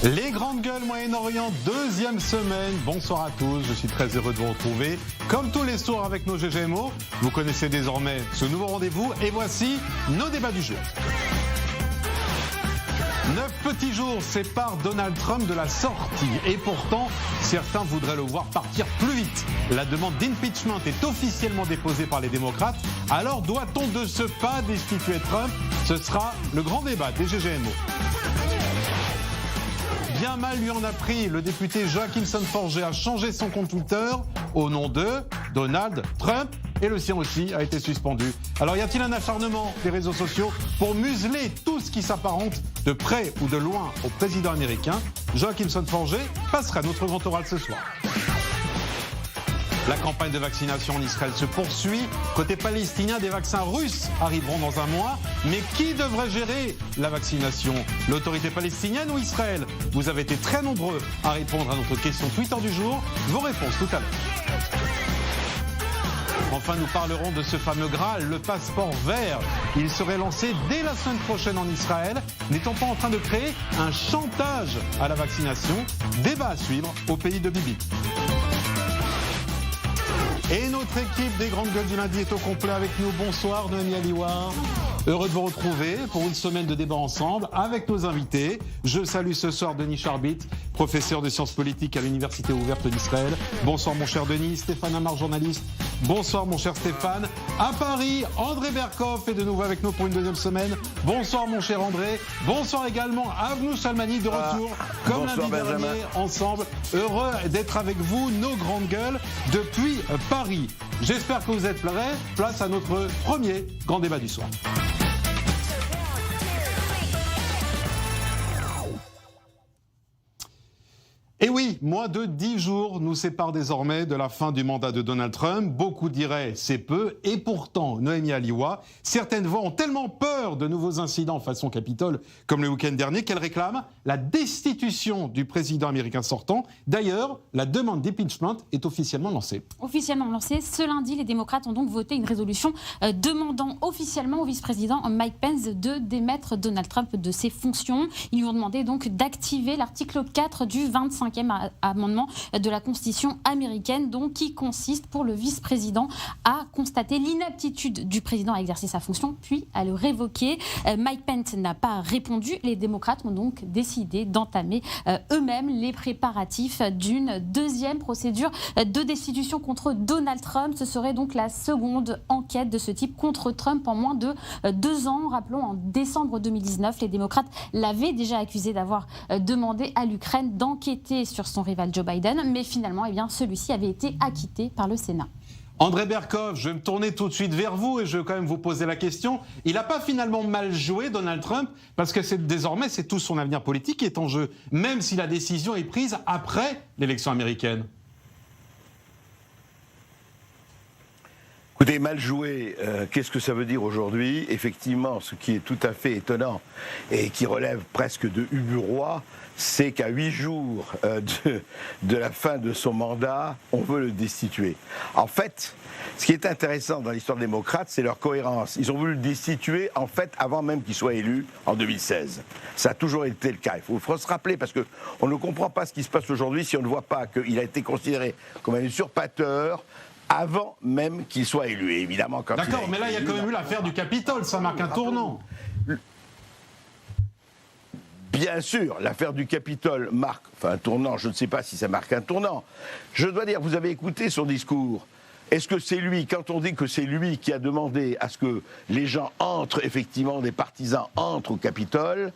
Les grandes gueules Moyen-Orient, deuxième semaine. Bonsoir à tous, je suis très heureux de vous retrouver. Comme tous les soirs avec nos GGMO, vous connaissez désormais ce nouveau rendez-vous et voici nos débats du jour. 9 petits jours séparent Donald Trump de la sortie et pourtant, certains voudraient le voir partir plus vite. La demande d'impeachment est officiellement déposée par les démocrates. Alors doit-on de ce pas destituer Trump? Ce sera le grand débat des GGMO. Bien mal lui en a pris, le député Joachimson Forger a changé son compte Twitter au nom de Donald Trump et le sien aussi a été suspendu. Alors y a-t-il un acharnement des réseaux sociaux pour museler tout ce qui s'apparente de près ou de loin au président américain? Joachimson Forger passera notre grand oral ce soir. La campagne de vaccination en Israël se poursuit. Côté palestinien, des vaccins russes arriveront dans un mois. Mais qui devrait gérer la vaccination? L'autorité palestinienne ou Israël? Vous avez été très nombreux à répondre à notre question Twitter du jour. Vos réponses tout à l'heure. Enfin, nous parlerons de ce fameux Graal, le passeport vert. Il serait lancé dès la semaine prochaine en Israël. N'est-on pas en train de créer un chantage à la vaccination? Débat à suivre au pays de Bibi. Et notre équipe des grandes gueules du lundi est au complet avec nous. Bonsoir Noémie Aliouar. Heureux de vous retrouver pour une semaine de débat ensemble avec nos invités. Je salue ce soir Denis Charbit, professeur de sciences politiques à l'Université ouverte d'Israël. Bonsoir mon cher Denis. Stéphane Amar, journaliste. Bonsoir mon cher Stéphane. À Paris, André Berkoff est de nouveau avec nous pour une deuxième semaine. Bonsoir mon cher André. Bonsoir également Avnou Salmani de retour comme lundi dernier ensemble. Heureux d'être avec vous, nos grandes gueules, depuis Paris. J'espère que vous êtes prêts. Place à notre premier grand débat du soir. Et oui, moins de 10 jours nous séparent désormais de la fin du mandat de Donald Trump. Beaucoup diraient c'est peu, et pourtant, Noémie Aliouar, certaines voix ont tellement peur de nouveaux incidents façon Capitole, comme le week-end dernier, qu'elles réclament la destitution du président américain sortant. D'ailleurs, la demande d'impeachment est officiellement lancée. Officiellement lancée, ce lundi, les démocrates ont donc voté une résolution demandant officiellement au vice-président Mike Pence de démettre Donald Trump de ses fonctions. Ils lui ont demandé donc d'activer l'article 4 du 25e amendement de la Constitution américaine, donc qui consiste pour le vice-président à constater l'inaptitude du président à exercer sa fonction, puis à le révoquer. Mike Pence n'a pas répondu. Les démocrates ont donc décidé d'entamer eux-mêmes les préparatifs d'une deuxième procédure de destitution contre Donald Trump. Ce serait donc la seconde enquête de ce type contre Trump en moins de 2 ans. Rappelons, en décembre 2019, les démocrates l'avaient déjà accusé d'avoir demandé à l'Ukraine d'enquêter sur son rival Joe Biden, mais finalement, celui-ci avait été acquitté par le Sénat. André Berkoff, je vais me tourner tout de suite vers vous et je vais quand même vous poser la question. Il n'a pas finalement mal joué, Donald Trump, parce que désormais, c'est tout son avenir politique qui est en jeu, même si la décision est prise après l'élection américaine. Écoutez, mal joué, qu'est-ce que ça veut dire aujourd'hui? Effectivement, ce qui est tout à fait étonnant et qui relève presque de Ubu Roi, c'est qu'à 8 jours de la fin de son mandat, on veut le destituer. En fait, ce qui est intéressant dans l'histoire démocrate, c'est leur cohérence. Ils ont voulu le destituer, en fait, avant même qu'il soit élu en 2016. Ça a toujours été le cas. Il faut se rappeler, parce qu'on ne comprend pas ce qui se passe aujourd'hui si on ne voit pas qu'il a été considéré comme un usurpateur avant même qu'il soit élu. Et évidemment, quand d'accord, mais là, il y a quand même eu l'affaire du Capitole, ça marque un tournant. Bien sûr, l'affaire du Capitole marque, un tournant, je ne sais pas si ça marque un tournant. Je dois dire, vous avez écouté son discours. Est-ce que c'est lui, quand on dit que c'est lui qui a demandé à ce que les gens entrent, effectivement, des partisans entrent au Capitole,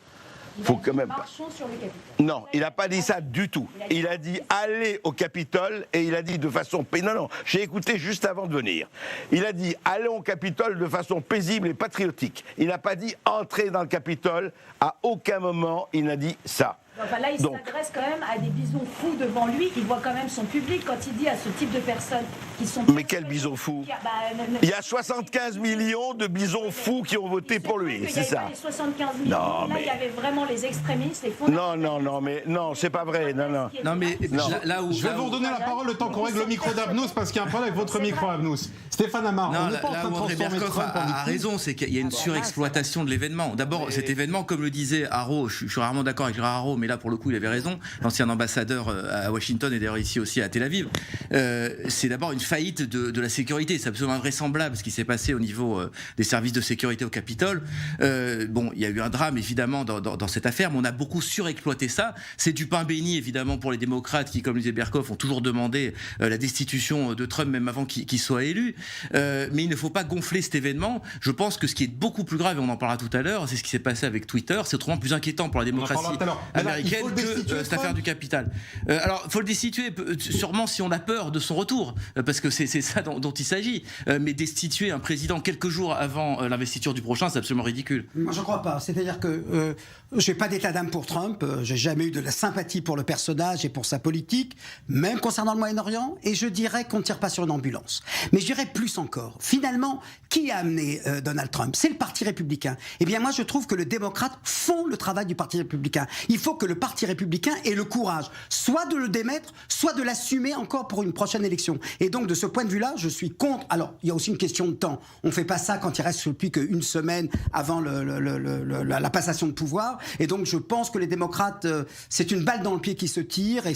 faut quand même. Marchons sur le Capitole. Non, il n'a pas dit ça du tout. Il a dit aller au Capitole et il a dit de façon paisible. Non, j'ai écouté juste avant de venir. Il a dit allons au Capitole de façon paisible et patriotique. Il n'a pas dit entrer dans le Capitole. À aucun moment il n'a dit ça. Enfin là, il s'adresse quand même à des bisons fous devant lui. Il voit quand même son public quand il dit à ce type de personnes qui sont... Mais quel bison fou? Il y a 75 millions de bisons fous qui ont voté pour lui, c'est ça. Il y a 75 millions. Non, là, il y avait vraiment les extrémistes, les fondateurs. Non, c'est pas vrai. Non, mais là où... Je vais vous redonner la parole le temps qu'on règle le micro d'Avnous, parce qu'il y a un problème avec votre micro, Avnous. Stéphane Amar, on n'est pas en train de transformer Trump en a raison, c'est qu'il y a une surexploitation de l'événement. D'abord, cet événement, comme le disait Haro, je suis rarement d'accord avec Gérard Haro, mais là pour le coup il avait raison, l'ancien ambassadeur à Washington et d'ailleurs ici aussi à Tel Aviv, c'est d'abord une faillite de la sécurité. C'est absolument invraisemblable ce qui s'est passé au niveau des services de sécurité au Capitole. Bon, il y a eu un drame évidemment dans cette affaire, mais on a beaucoup surexploité ça. C'est du pain béni évidemment pour les démocrates qui, comme disait Berkoff, ont toujours demandé la destitution de Trump même avant qu'il soit élu. Mais il ne faut pas gonfler cet événement. Je pense que ce qui est beaucoup plus grave, et on en parlera tout à l'heure, c'est ce qui s'est passé avec Twitter. C'est autrement plus inquiétant pour la démocratie américaine que cette affaire du Capitole. Alors, il faut le destituer, sûrement si on a peur de son retour, parce que c'est ça dont il s'agit. Mais destituer un président quelques jours avant l'investiture du prochain, c'est absolument ridicule. Moi, je ne crois pas. C'est-à-dire que je n'ai pas d'état d'âme pour Trump. J'ai jamais eu de la sympathie pour le personnage et pour sa politique, même concernant le Moyen-Orient. Et je dirais qu'on ne tire pas sur une ambulance. Mais je dirais plus encore. Finalement, qui a amené Donald Trump? C'est le Parti républicain. Eh bien, moi, je trouve que les démocrates font le travail du Parti républicain. Il faut que le Parti républicain ait le courage, soit de le démettre, soit de l'assumer encore pour une prochaine élection. Et donc, de ce point de vue-là, je suis contre. Alors, il y a aussi une question de temps. On ne fait pas ça quand il reste plus qu'une semaine avant la passation de pouvoir. Et donc, je pense que les démocrates, c'est une balle dans le pied qui se tire et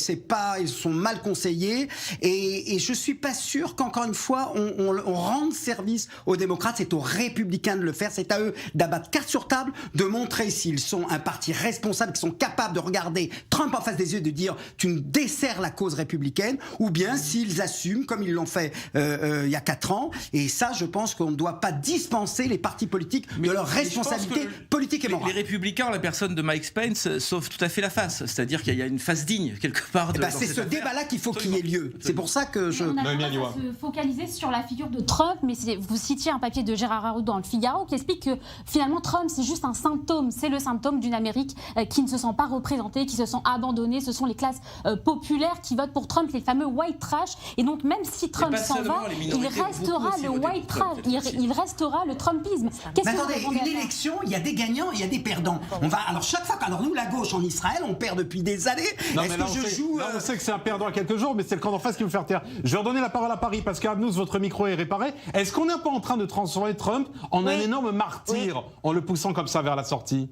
ils sont mal conseillés. Et je ne suis pas sûr qu'encore une fois, on rende service aux démocrates. C'est aux républicains de le faire. C'est à eux d'abattre carte sur table, de montrer s'ils sont un parti responsable, qui sont capables de regarder Trump en face des yeux et de dire tu me desserres la cause républicaine, ou bien s'ils assument, comme ils l'ont fait il y a 4 ans. Et ça, je pense qu'on ne doit pas dispenser les partis politiques de leur responsabilité politique et morale. Les républicains, en la personne de Mike Pence, sauvent tout à fait la face. C'est-à-dire qu'il y a une face digne, quelque part. C'est ce débat-là qu'il faut qu'il y ait lieu. C'est pour ça que je... On a tendance à se focaliser sur la figure de Trump, mais vous citiez un papier de Gérard Haraud dans le Figaro qui explique que finalement Trump, c'est juste un symptôme. C'est le symptôme d'une Amérique qui ne se sent pas représentée, qui se sent abandonnée. Ce sont les classes populaires qui votent pour Trump, les fameux white trash. Et donc, même si Trump s'en va, il restera le white trash. Il restera le Trumpisme. Mais attendez, une élection, il y a des gagnants, il y a des perdants. Alors chaque fois, alors nous, la gauche en Israël, on perd depuis des années. Non, mais là, on sait que c'est un perdant à quelques jours, mais c'est le camp d'en face qui veut faire taire. Je vais redonner la parole à Paris, parce qu'Abnous, votre micro est réparé. Est-ce qu'on n'est pas en train de transformer Trump en un énorme martyr en le poussant comme ça vers la sortie?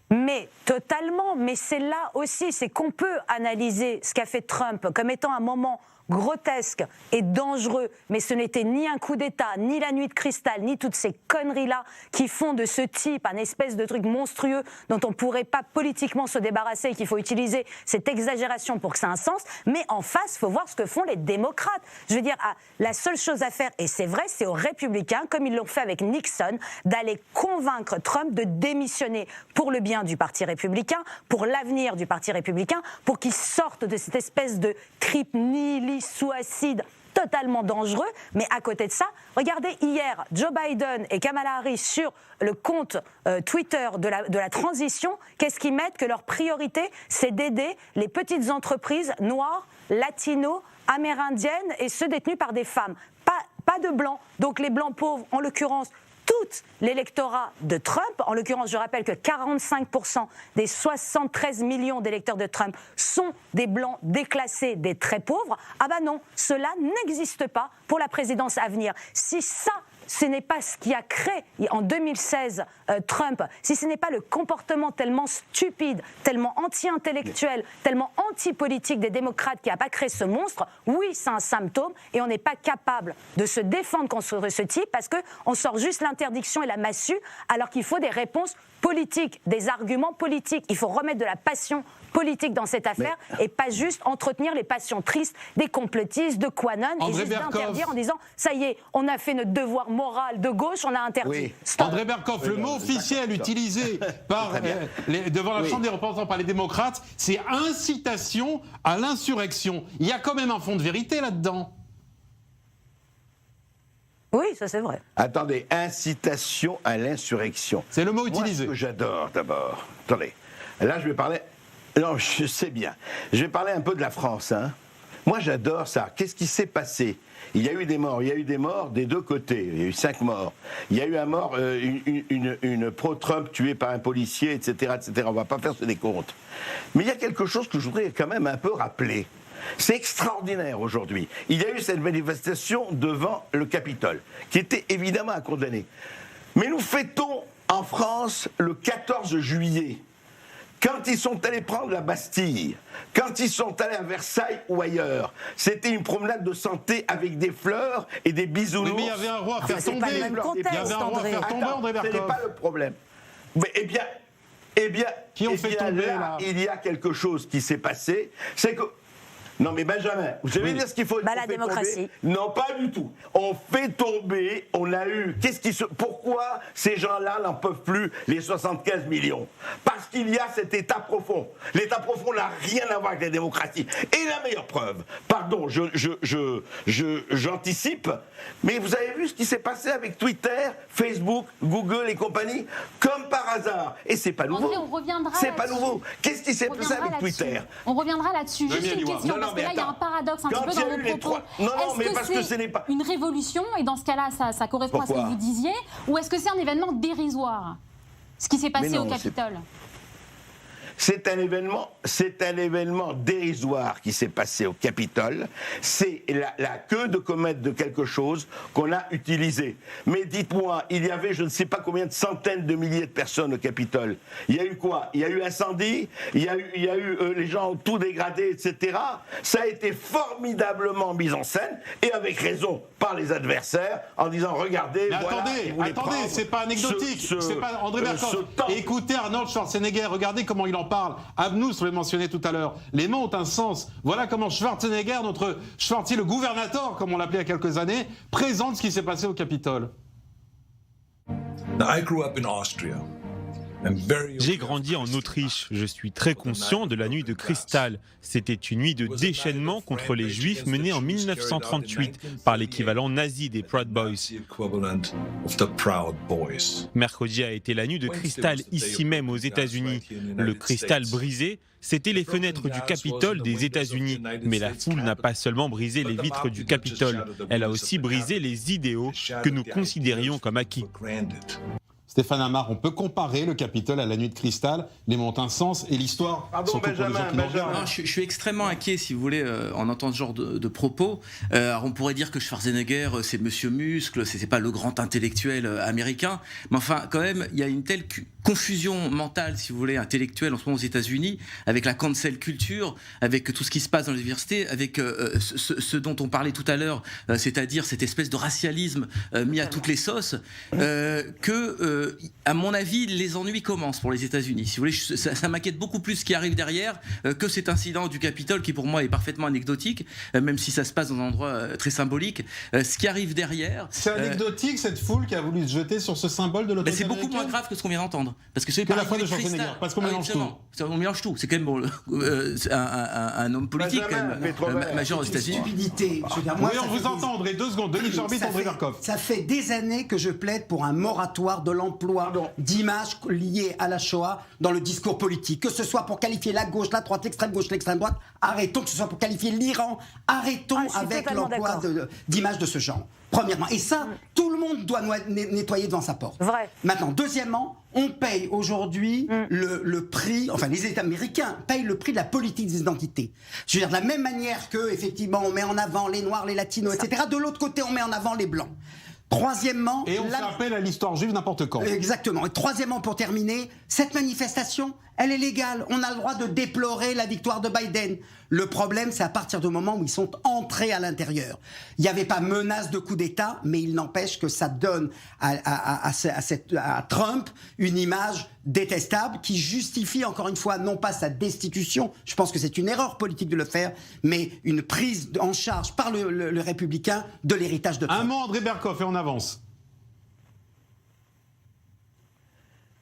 Mais totalement, mais c'est là aussi, c'est qu'on peut analyser ce qu'a fait Trump comme étant un moment grotesque et dangereux, mais ce n'était ni un coup d'État, ni la nuit de cristal, ni toutes ces conneries-là qui font de ce type un espèce de truc monstrueux dont on ne pourrait pas politiquement se débarrasser et qu'il faut utiliser cette exagération pour que ça ait un sens. Mais en face, il faut voir ce que font les démocrates. Je veux dire, la seule chose à faire, et c'est vrai, c'est aux républicains, comme ils l'ont fait avec Nixon, d'aller convaincre Trump de démissionner pour le bien du Parti républicain, pour l'avenir du Parti républicain, pour qu'il sorte de cette espèce de trip nihiliste suicide totalement dangereux. Mais à côté de ça, regardez hier Joe Biden et Kamala Harris sur le compte Twitter de la transition, qu'est-ce qu'ils mettent? Que leur priorité, c'est d'aider les petites entreprises noires, latino, amérindiennes et ceux détenus par des femmes. Pas de blancs. Donc les blancs pauvres, en l'occurrence, tout l'électorat de Trump, en l'occurrence, je rappelle que 45% des 73 millions d'électeurs de Trump sont des blancs déclassés, des très pauvres. Ah ben non, cela n'existe pas pour la présidence à venir. Si ça, ce n'est pas ce qui a créé en 2016 Trump, si ce n'est pas le comportement tellement stupide, tellement anti-intellectuel, tellement anti-politique des démocrates qui n'a pas créé ce monstre, oui, c'est un symptôme et on n'est pas capable de se défendre contre ce type parce qu'on sort juste l'interdiction et la massue alors qu'il faut des réponses politiques, des arguments politiques. Il faut remettre de la passion politique dans cette affaire et pas juste entretenir les passions tristes des complotistes, de QAnon et juste d'interdire en disant ça y est, on a fait notre devoir moral de gauche, on a interdit. André Berkoff, le mot officiel utilisé devant la Chambre des représentants par les démocrates, c'est incitation à l'insurrection. Il y a quand même un fond de vérité là-dedans. Oui, ça c'est vrai. Attendez, incitation à l'insurrection. C'est le mot utilisé. Moi, ce que j'adore d'abord. Attendez, là je vais parler... Non, je sais bien. Je vais parler un peu de la France. Moi j'adore ça. Qu'est-ce qui s'est passé? Il y a eu des morts. Il y a eu des morts des deux côtés. Il y a eu 5 morts. Il y a eu un mort, une pro-Trump tuée par un policier, etc., etc. On ne va pas faire ce décompte. Mais il y a quelque chose que je voudrais quand même un peu rappeler. C'est extraordinaire aujourd'hui. Il y a eu cette manifestation devant le Capitole, qui était évidemment à condamner. Mais nous fêtons en France, le 14 juillet, quand ils sont allés prendre la Bastille, quand ils sont allés à Versailles ou ailleurs, c'était une promenade de santé avec des fleurs et des bisounours. Oui, mais il y avait un roi à faire c'est tomber. pas le même contexte, Il y avait un roi à faire tomber, Attends, André ce n'est Berkoff. pas le problème. Mais, Qui ont fait tomber, là il y a quelque chose qui s'est passé, c'est que... Non mais Benjamin, vous savez dire ce qu'il faut Bah, on la fait démocratie. tomber. Non, pas du tout. On fait tomber, on a eu... Pourquoi ces gens-là n'en peuvent plus, les 75 millions? Parce qu'il y a cet État profond. L'État profond n'a rien à voir avec la démocratie. Et la meilleure preuve, pardon, j'anticipe, mais vous avez vu ce qui s'est passé avec Twitter, Facebook, Google et compagnie? Comme par hasard. Et c'est pas nouveau. André, on reviendra C'est pas là-dessus. nouveau. Qu'est-ce qui s'est On passé avec reviendra Twitter? là-dessus. On reviendra là-dessus. Juste une question, parce que là, il y a un paradoxe un petit peu dans vos propos. Non, mais Est-ce parce que ce n'est pas... une révolution, et dans ce cas-là, ça correspond à ce Pourquoi que vous disiez, ou est-ce que c'est un événement dérisoire, ce qui s'est passé Mais non, au Capitole? C'est un événement dérisoire qui s'est passé au Capitole. C'est la queue de comète de quelque chose qu'on a utilisé. Mais dites-moi, il y avait je ne sais pas combien de centaines de milliers de personnes au Capitole. Il y a eu quoi? Il y a eu incendie, il y a eu les gens ont tout dégradé, etc. Ça a été formidablement mis en scène, et avec raison, par les adversaires, en disant regardez, Mais voilà, attendez, c'est pas anecdotique. C'est pas André Berkoff. Écoutez Arnold Schwarzenegger, regardez comment il en parle. Abnous, je l'ai mentionné tout à l'heure. Les mots ont un sens. Voilà comment Schwarzenegger, notre Schwarzenegger, le gouvernateur, comme on l'appelait il y a quelques années, présente ce qui s'est passé au Capitole. I grew up in Austria. J'ai grandi en Autriche. Je suis très conscient de la nuit de cristal. C'était une nuit de déchaînement contre les Juifs menée en 1938 par l'équivalent nazi des Proud Boys. Mercredi a été la nuit de cristal ici même aux États-Unis. Le cristal brisé, c'était les fenêtres du Capitole des États-Unis. Mais la foule n'a pas seulement brisé les vitres du Capitole, elle a aussi brisé les idéaux que nous considérions comme acquis. Stéphane Amar, on peut comparer le Capitole à la nuit de cristal, les mots ont un sens et l'histoire, surtout pour les gens qui nous regardent. Non, je suis extrêmement inquiet, si vous voulez, en entendant ce genre de propos. Alors on pourrait dire que Schwarzenegger, c'est Monsieur Muscle, c'est pas le grand intellectuel américain, mais enfin, quand même, il y a une telle confusion mentale, si vous voulez, intellectuelle en ce moment aux États-Unis, avec la cancel culture, avec tout ce qui se passe dans les universités, avec ce dont on parlait tout à l'heure, c'est-à-dire cette espèce de racialisme mis à toutes les sauces, à mon avis, les ennuis commencent pour les États-Unis. Si vous voulez, ça m'inquiète beaucoup plus ce qui arrive derrière que cet incident du Capitole qui, pour moi, est parfaitement anecdotique, même si ça se passe dans un endroit très symbolique. Ce qui arrive derrière... C'est anecdotique, cette foule qui a voulu se jeter sur ce symbole de l'autorité c'est beaucoup américaine. moins grave que ce qu'on vient d'entendre. Parce que la fois de Schwarzenegger, parce qu'on mélange tout. On mélange tout. C'est quand même un homme politique, majeur aux États-Unis. Stupidité. Je veux dire, moi, Oui, on vous entend, André. 2 secondes. Denis Jorbit, André Berkoff. Ça fait des années que je plaide pour un moratoire de l'emploi d'images liées à la Shoah dans le discours politique. Que ce soit pour qualifier la gauche, la droite, l'extrême gauche, l'extrême droite, arrêtons. Que ce soit pour qualifier l'Iran, arrêtons avec l'emploi d'images de ce genre. Premièrement. Et ça, tout le monde doit nettoyer devant sa porte. Vrai. Maintenant, deuxièmement, on paye aujourd'hui le prix, enfin les États américains payent le prix de la politique des identités. Je veux dire, de la même manière que, effectivement, on met en avant les Noirs, les Latinos, etc., de l'autre côté, on met en avant les Blancs. Troisièmement... Et on fait appel à l'histoire juive n'importe quand. Exactement. Et troisièmement, pour terminer, cette manifestation, elle est légale. On a le droit de déplorer la victoire de Biden. Le problème, c'est à partir du moment où ils sont entrés à l'intérieur. Il n'y avait pas menace de coup d'État, mais il n'empêche que ça donne à Trump une image détestable qui justifie, encore une fois, non pas sa destitution, je pense que c'est une erreur politique de le faire, mais une prise en charge par le républicain de l'héritage de Trump. Un mot, André Berkoff, et on avance.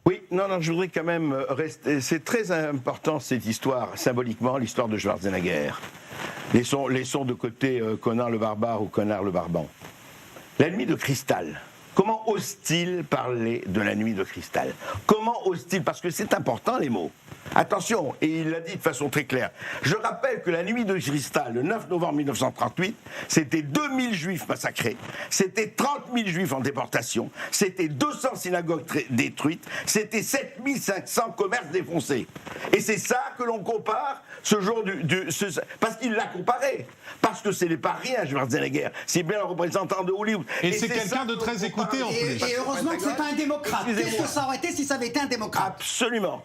Oui, non, je voudrais quand même rester... C'est très important, cette histoire, symboliquement, l'histoire de Schwarzenegger. Laissons de côté Conan le barbare ou Connard le barbant. La nuit de cristal. Comment ose-t-il parler de la nuit de cristal? Comment ose-t-il? Parce que c'est important, les mots. Attention, et il l'a dit de façon très claire. Je rappelle que la nuit de cristal, le 9 novembre 1938, c'était 2000 juifs massacrés, c'était 30 000 juifs en déportation, c'était 200 synagogues détruites, c'était 7500 commerces défoncés. Et c'est ça que l'on compare ce jour parce qu'il l'a comparé. Parce que ce n'est pas rien, Schwarzenegger. C'est bien le représentant de Hollywood. Et c'est quelqu'un de très écouté en plus. Et heureusement que c'est pas un démocrate. Qu'est-ce que ça aurait été si ça avait été un démocrate? Absolument.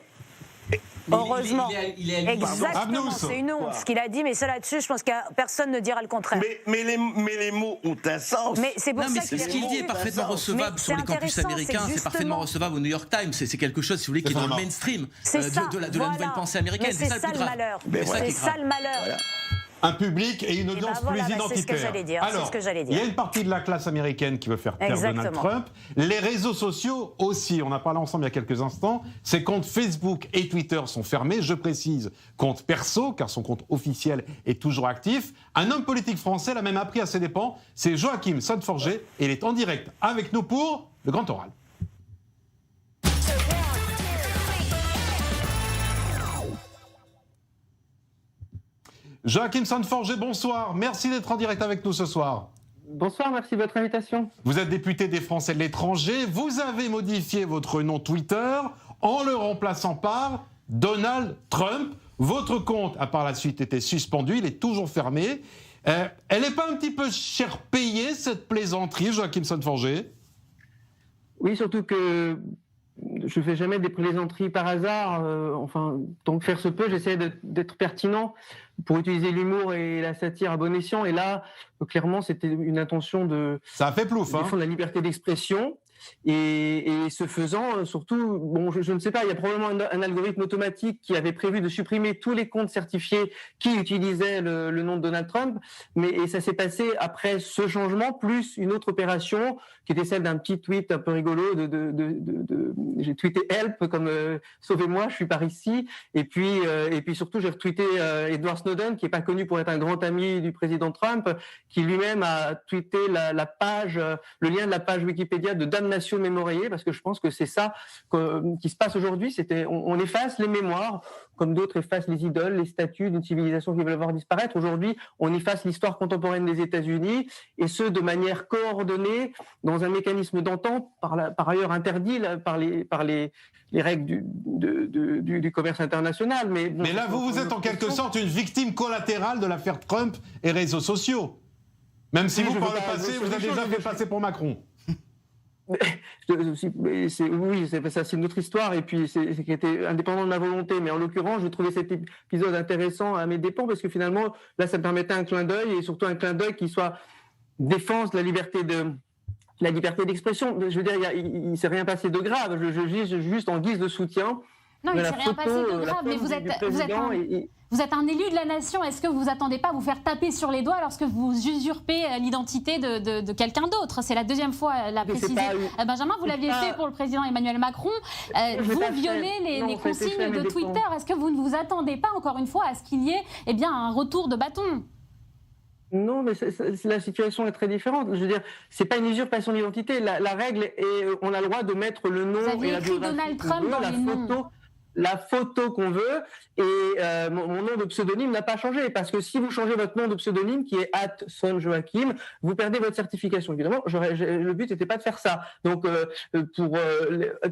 Heureusement. Exactement, c'est une honte ce qu'il a dit, mais ça là-dessus, je pense que personne ne dira le contraire. Mais les mots ont un sens. Mais c'est pour ça ce qu'il dit est parfaitement recevable sur les campus américains, c'est parfaitement recevable au New York Times. C'est quelque chose, si vous voulez, qui est dans le mainstream de la nouvelle pensée américaine. C'est ça le malheur. C'est ça le malheur. Un public et une audience plus identitaire. C'est ce que j'allais dire. Alors, il y a une partie de la classe américaine qui veut faire taire Donald Trump. Les réseaux sociaux aussi. On a parlé ensemble il y a quelques instants. Ses comptes Facebook et Twitter sont fermés. Je précise, compte perso, car son compte officiel est toujours actif. Un homme politique français l'a même appris à ses dépens. C'est Joachim Son-Forget et il est en direct avec nous pour le Grand Oral. Joachim Son-Forget, bonsoir. Merci d'être en direct avec nous ce soir. Bonsoir, merci de votre invitation. Vous êtes député des Français de l'étranger. Vous avez modifié votre nom Twitter en le remplaçant par Donald Trump. Votre compte a par la suite été suspendu. Il est toujours fermé. Elle n'est pas un petit peu cher payée, cette plaisanterie, Joachim Son-Forget? Oui, surtout que je ne fais jamais des plaisanteries par hasard. Enfin, tant que faire se peut, j'essaie d'être pertinent pour utiliser l'humour et la satire à bon escient. Et là, clairement, c'était une intention de ça a fait plouf, défendre la liberté d'expression. Et ce faisant, surtout, bon, je ne sais pas, il y a probablement un algorithme automatique qui avait prévu de supprimer tous les comptes certifiés qui utilisaient le nom de Donald Trump, et ça s'est passé après ce changement, plus une autre opération qui était celle d'un petit tweet un peu rigolo j'ai tweeté help comme sauvez-moi, je suis par ici, et puis surtout j'ai retweeté Edward Snowden, qui est pas connu pour être un grand ami du président Trump, qui lui-même a tweeté la page, le lien de la page Wikipédia de Damnation Memoriae, parce que je pense que c'est ça qui se passe aujourd'hui. On efface les mémoires, comme d'autres effacent les idoles, les statues d'une civilisation qu'ils veulent voir disparaître. Aujourd'hui, on efface l'histoire contemporaine des États-Unis, et ce, de manière coordonnée, dans un mécanisme d'entente, par ailleurs interdit par les règles du commerce international. Mais là, vous êtes en quelque sorte une victime collatérale de l'affaire Trump et réseaux sociaux. Même si vous, par le passé, vous avez déjà fait passer pour Macron. Oui, c'est une autre histoire, et puis c'est qui était indépendant de ma volonté, mais en l'occurrence je trouvais cet épisode intéressant à mes dépens, parce que finalement là ça me permettait un clin d'œil, et surtout un clin d'œil qui soit défense de la liberté d'expression. Je veux dire, il ne s'est rien passé de grave, je dis juste en guise de soutien. Non, il ne s'est rien passé de grave, mais vous êtes un élu de la nation. Est-ce que vous vous attendez pas à vous faire taper sur les doigts lorsque vous usurpez l'identité de quelqu'un d'autre? C'est la deuxième fois, l'a précisé Benjamin, vous l'aviez fait pour le président Emmanuel Macron. Vous violez les consignes de Twitter. Est-ce que vous ne vous attendez pas, encore une fois, à ce qu'il y ait un retour de bâton? Non, mais la situation est très différente. Je veux dire, c'est pas une usurpation d'identité. La règle est, on a le droit de mettre le nom et la biographie Donald Trump dans les noms. La photo qu'on veut, et mon nom de pseudonyme n'a pas changé, parce que si vous changez votre nom de pseudonyme, qui est @sonjoachim, vous perdez votre certification. Évidemment, le but n'était pas de faire ça. Donc,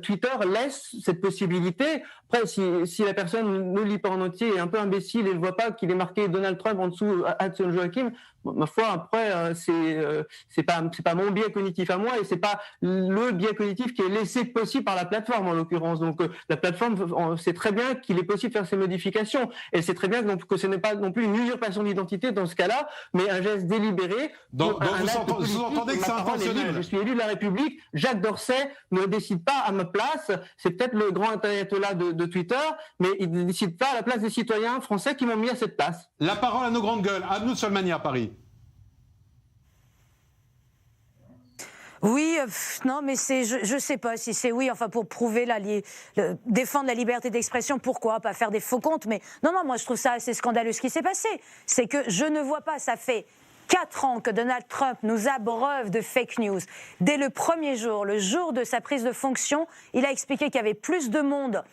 Twitter laisse cette possibilité. Après, si la personne ne lit pas en entier, est un peu imbécile et ne voit pas qu'il est marqué Donald Trump en dessous @sonjoachim, ma foi, après, c'est pas mon biais cognitif à moi, et c'est pas le biais cognitif qui est laissé possible par la plateforme, en l'occurrence. Donc, la plateforme sait très bien qu'il est possible de faire ces modifications. Elle sait très bien que ce n'est pas non plus une usurpation d'identité dans ce cas-là, mais un geste délibéré. Donc vous entendez que c'est intentionnel. Je suis élu de la République. Jacques Dorsey ne décide pas à ma place. C'est peut-être le grand ayatollah de Twitter, mais il ne décide pas à la place des citoyens français qui m'ont mis à cette place. La parole à nos grandes gueules. Abnou Solmani à Paris. Oui, non, mais je sais pas si c'est oui, enfin pour prouver défendre la liberté d'expression, pourquoi pas faire des faux comptes, mais non, moi je trouve ça assez scandaleux ce qui s'est passé. C'est que je ne vois pas, ça fait 4 ans que Donald Trump nous abreuve de fake news. Dès le premier jour, le jour de sa prise de fonction, il a expliqué qu'il y avait plus de monde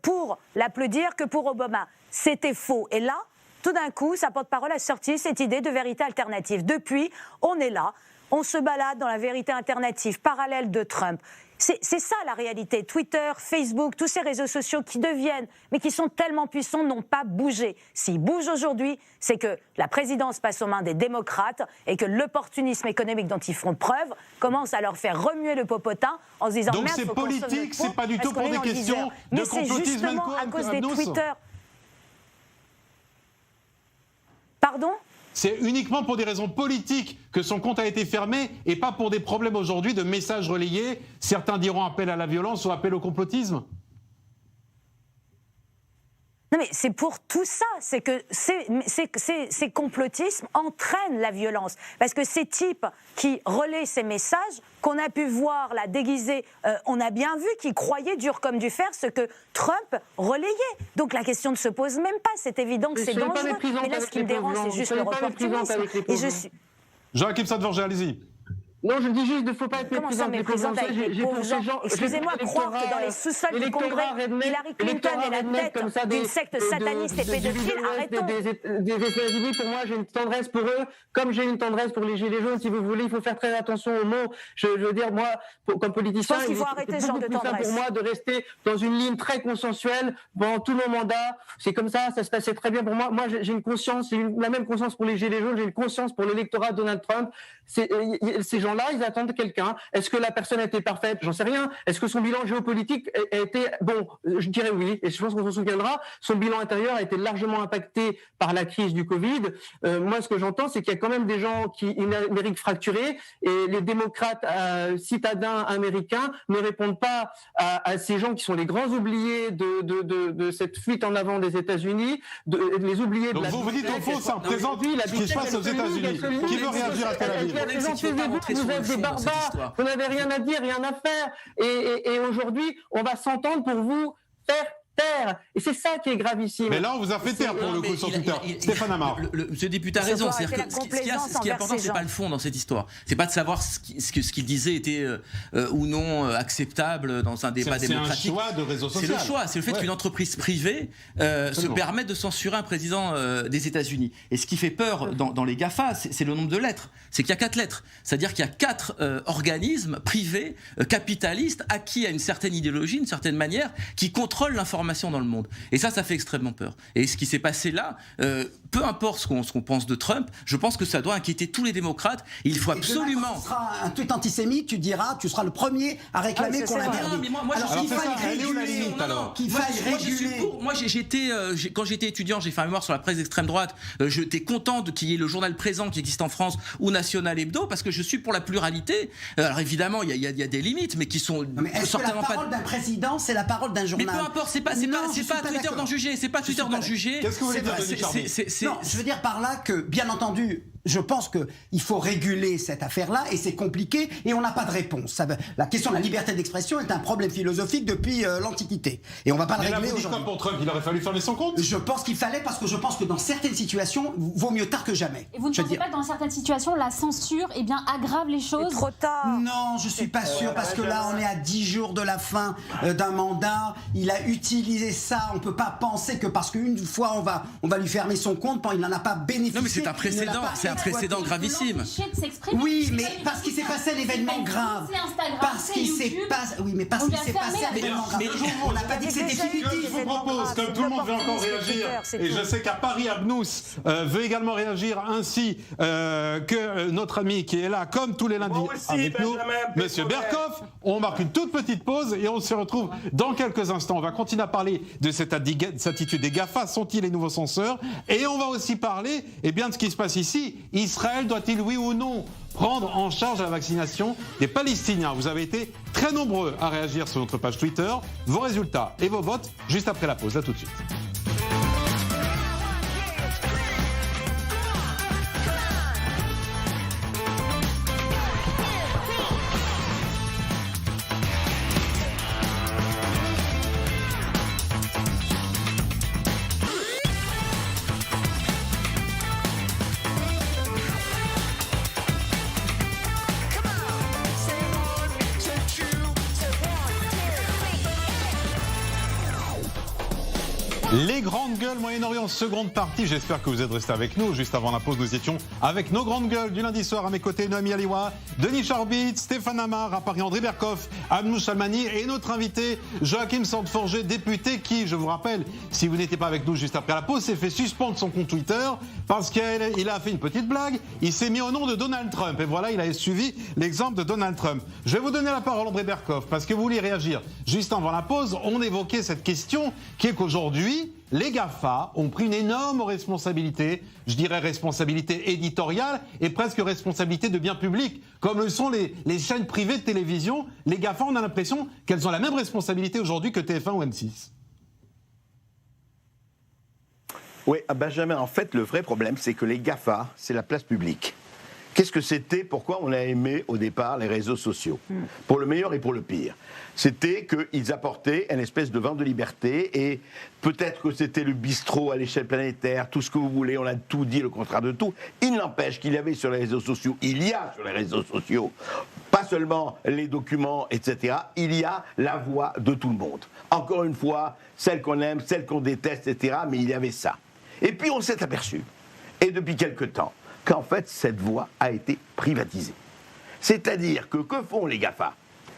pour l'applaudir que pour Obama. C'était faux. Et là, tout d'un coup, sa porte-parole a sorti cette idée de vérité alternative. Depuis, on est là, on se balade dans la vérité alternative, parallèle de Trump. C'est ça la réalité. Twitter, Facebook, tous ces réseaux sociaux qui deviennent, mais qui sont tellement puissants, n'ont pas bougé. S'ils bougent aujourd'hui, c'est que la présidence passe aux mains des démocrates et que l'opportunisme économique dont ils font preuve commence à leur faire remuer le popotin en se disant donc merde, c'est faut qu'on sauve politique, notre peau c'est pas du tout parce qu'on pour est des dans le questions viseur. de Mais c'est complotisme justement à cause des Abnous. Twitter. Pardon ? C'est uniquement pour des raisons politiques que son compte a été fermé et pas pour des problèmes aujourd'hui de messages relayés. Certains diront appel à la violence ou appel au complotisme. Non mais c'est pour tout ça, c'est que ces complotismes entraînent la violence. Parce que ces types qui relaient ces messages, qu'on a pu voir là déguisés, on a bien vu qu'ils croyaient dur comme du fer ce que Trump relayait. Donc la question ne se pose même pas, c'est évident que c'est dangereux. Mais là ce qui me dérange, c'est juste le reportisme. Et je suis... Joachim Sadvorger, allez-y. Non, je dis juste qu'il ne faut pas être Comment ça, méprisante avec les pauvres gens ? Excusez-moi, croire que dans les sous-sols du Congrès, Hillary Clinton est la tête d'une secte sataniste et pédophile, arrêtons. Des États-Unis, pour moi, j'ai une tendresse pour eux, comme j'ai une tendresse pour les Gilets jaunes, si vous voulez. Il faut faire très attention aux mots. Je veux dire, moi, comme politicien, il faut arrêter ce genre de tendresse. C'est pour moi de rester dans une ligne très consensuelle pendant tout mon mandat. C'est comme ça se passait très bien pour moi. Moi, j'ai une conscience, la même conscience pour les Gilets jaunes, j'ai une conscience pour l'électorat de Donald Trump. Ces gens-là, ils attendent quelqu'un. Est-ce que la personne a été parfaite ? J'en sais rien. Est-ce que son bilan géopolitique a été... Bon, je dirais oui, et je pense qu'on s'en souviendra. Son bilan intérieur a été largement impacté par la crise du Covid. Moi, ce que j'entends, c'est qu'il y a quand même des gens qui une Amérique fracturée, et les démocrates citadins américains ne répondent pas à ces gens qui sont les grands oubliés de cette fuite en avant des États-Unis, les oubliés donc de la... Donc vous dites, au fond, ça représente ce qui se passe aux États-Unis. Qui veut réagir à Tel Aviv ? Vous êtes des barbares, vous n'avez rien à dire, rien à faire. Et aujourd'hui, on va s'entendre pour vous faire taire. Et c'est ça qui est gravissime. Mais là, on vous a fait taire pour le coup sur Twitter. Stéphane Amar. Ce député a raison. C'est-à-dire que ce qui est important, c'est pas le fond dans cette histoire. C'est pas de savoir ce qu'il disait était ou non acceptable dans un débat démocratique. C'est un choix de réseau social. C'est le choix. C'est le fait qu'une entreprise privée se permette de censurer un président des États-Unis. Et ce qui fait peur dans les GAFA, c'est le nombre de lettres. C'est qu'il y a 4 lettres. C'est-à-dire qu'il y a 4 organismes privés, capitalistes, acquis à une certaine idéologie, une certaine manière, qui contrôlent l'information dans le monde. Et ça fait extrêmement peur. Et ce qui s'est passé là, peu importe ce qu'on pense de Trump, je pense que ça doit inquiéter tous les démocrates. Il faut absolument... Quand ce sera un tweet antisémite, tu seras le premier à réclamer qu'on l'interdit. Moi, quand j'étais étudiant, j'ai fait un mémoire sur la presse d'extrême droite. J'étais content qu'il y ait le journal Présent qui existe en France ou National Hebdo, parce que je suis pour la pluralité. Alors évidemment, il y a des limites, mais qui sont certainement pas... La parole d'un président, c'est la parole d'un journal. Mais peu importe, c'est pas Twitter d'en juger. C'est pas Twitter d'en juger. Qu'est-ce que vous voulez dire, Denis Charvet ? Non, je veux dire par là que, bien entendu, je pense qu'il faut réguler cette affaire-là, et c'est compliqué, et on n'a pas de réponse. La question de la liberté d'expression est un problème philosophique depuis l'Antiquité. Et on ne va pas le régler aujourd'hui. Pour Trump, il aurait fallu fermer son compte ? Je pense qu'il fallait, parce que je pense que dans certaines situations, vaut mieux tard que jamais. Et vous ne pensez pas que dans certaines situations, la censure aggrave les choses ? C'est trop tard. Non, je ne suis pas sûr, parce que là, on est à 10 jours de la fin d'un mandat. Il a utilisé ça. On ne peut pas penser que parce qu'une fois, on va lui fermer son compte, il n'en a pas bénéficié. Non, mais c'est un précédent. C'est un précédent gravissime. Oui, mais parce qu'il s'est passé l'événement grave. Parce qu'il s'est passé... Oui, mais parce qu'il s'est passé l'événement grave. On n'a pas dit que c'était fini. Je vous propose, comme tout le monde veut encore réagir, et je sais qu'à Paris, Abnous veut également réagir, ainsi que notre ami qui est là, comme tous les lundis avec nous, Monsieur Berkoff. On marque une toute petite pause et on se retrouve dans quelques instants. On va continuer à parler de cette attitude des GAFA. Sont-ils les nouveaux censeurs ? Et on va aussi parler de ce qui se passe ici. Israël doit-il, oui ou non, prendre en charge la vaccination des Palestiniens ? Vous avez été très nombreux à réagir sur notre page Twitter. Vos résultats et vos votes juste après la pause. À tout de suite. Les grandes gueules Moyen-Orient, seconde partie. J'espère que vous êtes restés avec nous. Juste avant la pause, nous étions avec nos grandes gueules du lundi soir. À mes côtés, Noémie Aliwa, Denis Charbit, Stéphane Amar, à Paris, André Berkoff, Amnouch Salmani et notre invité, Joachim Sandforger, député qui, je vous rappelle, si vous n'étiez pas avec nous juste après la pause, s'est fait suspendre son compte Twitter parce qu'il a fait une petite blague. Il s'est mis au nom de Donald Trump. Et voilà, il a suivi l'exemple de Donald Trump. Je vais vous donner la parole, André Berkoff, parce que vous vouliez réagir. Juste avant la pause, on évoquait cette question qui est qu'aujourd'hui, les GAFA ont pris une énorme responsabilité, je dirais responsabilité éditoriale et presque responsabilité de bien public, comme le sont les chaînes privées de télévision. Les GAFA, on a l'impression qu'elles ont la même responsabilité aujourd'hui que TF1 ou M6. Oui, Benjamin, en fait, le vrai problème, c'est que les GAFA, c'est la place publique. Qu'est-ce que c'était? Pourquoi on a aimé au départ les réseaux sociaux? Pour le meilleur et pour le pire. C'était qu'ils apportaient une espèce de vent de liberté et peut-être que c'était le bistrot à l'échelle planétaire, tout ce que vous voulez, on a tout dit, le contraire de tout. Il n'empêche qu'il y avait sur les réseaux sociaux, il y a sur les réseaux sociaux, pas seulement les documents, etc., il y a la voix de tout le monde. Encore une fois, celle qu'on aime, celle qu'on déteste, etc., mais il y avait ça. Et puis on s'est aperçu, et depuis quelque temps, qu'en fait, cette voie a été privatisée. C'est-à-dire que font les GAFA?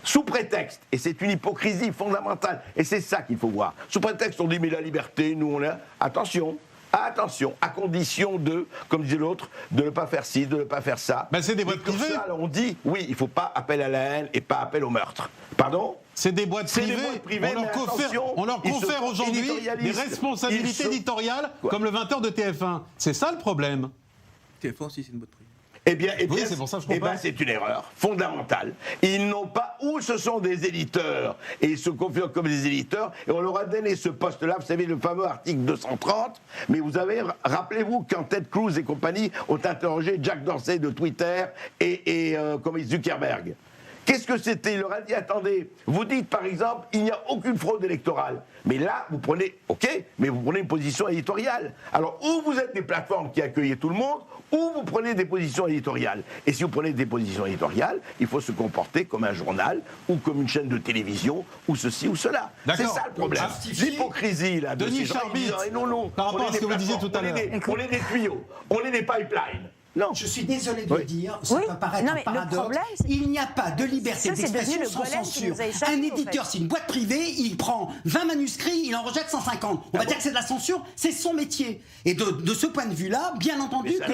Sous prétexte, et c'est une hypocrisie fondamentale, et c'est ça qu'il faut voir, sous prétexte on dit mais la liberté, nous on a... Attention, à condition de, comme disait l'autre, de ne pas faire ci, de ne pas faire ça. Ben c'est des boîtes privées. Ça, on dit, oui, il ne faut pas appel à la haine et pas appel au meurtre. Pardon? C'est des boîtes privées, on leur confère aujourd'hui des responsabilités éditoriales comme le 20h de TF1. C'est ça le problème. TF1 aussi, c'est une boîte privée. Eh bien, c'est pour ça que je comprends. C'est une erreur fondamentale. Ils n'ont pas, ou ce sont des éditeurs, et ils se configurent comme des éditeurs, et on leur a donné ce poste-là, vous savez, le fameux article 230, mais vous avez, rappelez-vous, quand Ted Cruz et compagnie ont interrogé Jack Dorsey de Twitter et comme Zuckerberg. Qu'est-ce que c'était? Il leur a dit, attendez, vous dites par exemple, il n'y a aucune fraude électorale. Mais là, vous prenez, ok, mais vous prenez une position éditoriale. Alors, ou vous êtes des plateformes qui accueillent tout le monde, ou vous prenez des positions éditoriales. Et si vous prenez des positions éditoriales, il faut se comporter comme un journal, ou comme une chaîne de télévision, ou ceci ou cela. C'est ça le problème. L'hypocrisie, là, de Denis Charbit, par rapport à ce que vous disiez tout à l'heure. On est des tuyaux, on est des pipelines. Non. Je suis désolé de le dire, ça peut paraître un paradoxe. Il n'y a pas de liberté d'expression sans censure. Un éditeur, c'est une boîte privée, il prend 20 manuscrits, il en rejette 150. On va dire que c'est de la censure, c'est son métier. Et de ce point de vue-là, bien entendu que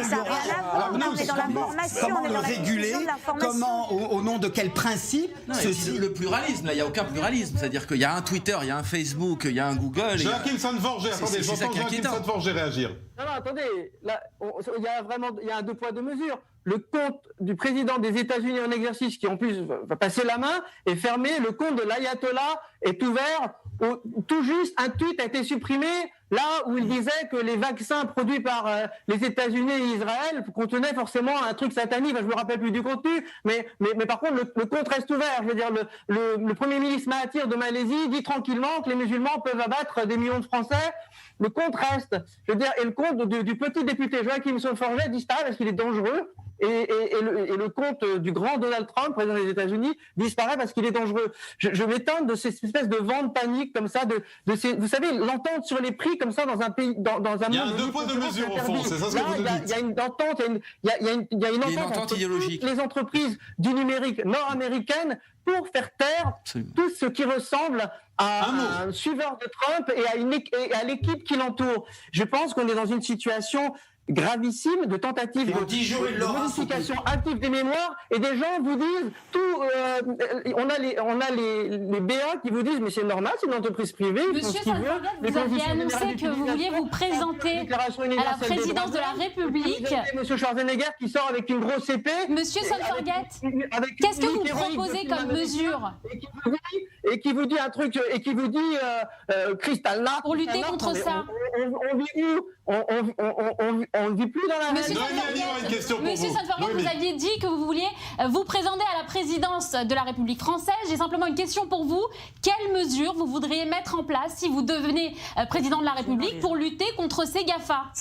comment le réguler, comment, au nom de quel principe le pluralisme, là, il n'y a aucun pluralisme. C'est-à-dire qu'il y a un Twitter, il y a un Facebook, il y a un Google. Joachim Sandforger, attendez, j'entends Joachim Sandforger réagir. Non, attendez, là, il y a un deux poids, deux mesures. Le compte du président des États-Unis en exercice, qui en plus va passer la main, est fermé. Le compte de l'ayatollah est ouvert. Tout juste, un tweet a été supprimé là où il disait que les vaccins produits par les États-Unis et Israël contenaient forcément un truc satanique. Je ne me rappelle plus du contenu, mais par contre, le compte reste ouvert. Je veux dire, le Premier ministre Mahathir de Malaisie dit tranquillement que les musulmans peuvent abattre des millions de Français. Le compte reste. Je veux dire, et le compte du petit député Joachim Sandforger disparaît parce qu'il est dangereux. Et le compte du grand Donald Trump, président des États-Unis, disparaît parce qu'il est dangereux. Je m'étonne de ces espèces de vent de panique comme ça, vous savez, l'entente sur les prix comme ça dans un pays, dans un monde. Il y a un deux poids deux mesures au fond, c'est ça ce que vous nous dites. Il y a une entente, il y a une entente entre idéologique. toutes les entreprises du numérique nord-américaines pour faire taire tout ce qui ressemble à un suiveur de Trump et à l'équipe qui l'entoure. Je pense qu'on est dans une situation gravissime de tentative de modification active des mémoires, et des gens vous disent on a les BA qui vous disent mais c'est normal, c'est une entreprise privée. Monsieur Sandforger, vous aviez annoncé que vous vouliez vous présenter à la présidence de la République. Monsieur Schwarzenegger qui sort avec une grosse épée. Monsieur Sandforger, qu'est-ce que vous proposez comme mesure? Et qui vous dit un truc, et qui vous dit Kristallnacht. Pour lutter contre ça. On vit où? On ne vit plus dans la Monsieur Sandforger, vous aviez dit que vous vouliez vous présenter à la présidence de la République française. J'ai simplement une question pour vous. Quelles mesures vous voudriez mettre en place si vous devenez président de la République pour lutter contre ces GAFA?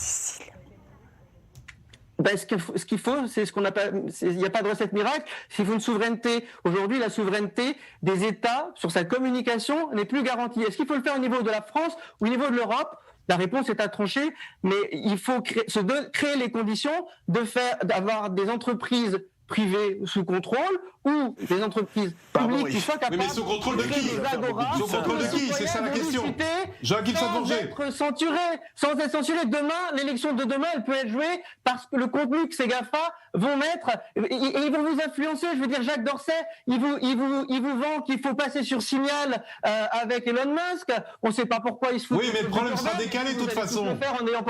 Ce qu'il faut, c'est ce qu'on appelle, il n'y a pas de recette miracle, il faut une souveraineté. Aujourd'hui, la souveraineté des États sur sa communication n'est plus garantie. Est-ce qu'il faut le faire au niveau de la France ou au niveau de l'Europe? La réponse est à trancher, mais il faut créer les conditions d'avoir des entreprises privées sous contrôle ou des entreprises publiques qui soient capables mais sous contrôle de créer qui des agoras. Sous contrôle de qui? C'est ça la question. Joachim Saint-Forger. Sans être censuré. Demain, l'élection de demain, elle peut être jouée parce que le contenu que ces GAFA vont mettre, et ils vont vous influencer. Je veux dire, Jacques Dorsey, il vous vend qu'il faut passer sur Signal avec Elon Musk. On ne sait pas pourquoi il se fout. Oui, mais le problème sera décalé de toute façon.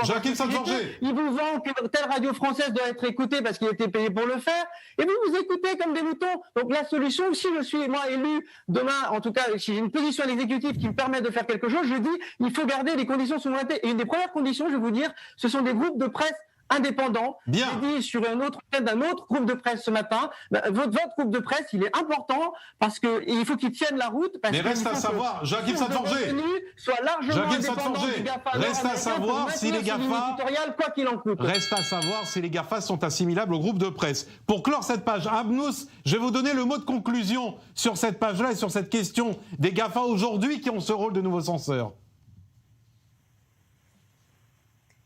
Joachim Saint-Forger. Il vous vend que telle radio française doit être écoutée parce qu'il a été payé pour le faire. Et vous écoutez comme des moutons. Donc la solution, si je suis moi élu demain, en tout cas, si j'ai une position à l'exécutif qui me permet de faire quelque chose, je dis il faut garder les conditions de souveraineté. Et une des premières conditions, je vais vous dire, ce sont des groupes de presse indépendants. Bien. J'ai dit sur un autre d'un autre groupe de presse ce matin, votre groupe de presse, il est important parce que il faut qu'il tienne la route. Parce mais reste à savoir, Joachim Saint-Forger, soit largement indépendant des GAFA. Reste à savoir si les GAFA, quoi qu'il en coûte. Reste à savoir si les GAFA sont assimilables au groupe de presse. Pour clore cette page, Abnous, je vais vous donner le mot de conclusion sur cette page-là et sur cette question des GAFA aujourd'hui qui ont ce rôle de nouveaux censeurs.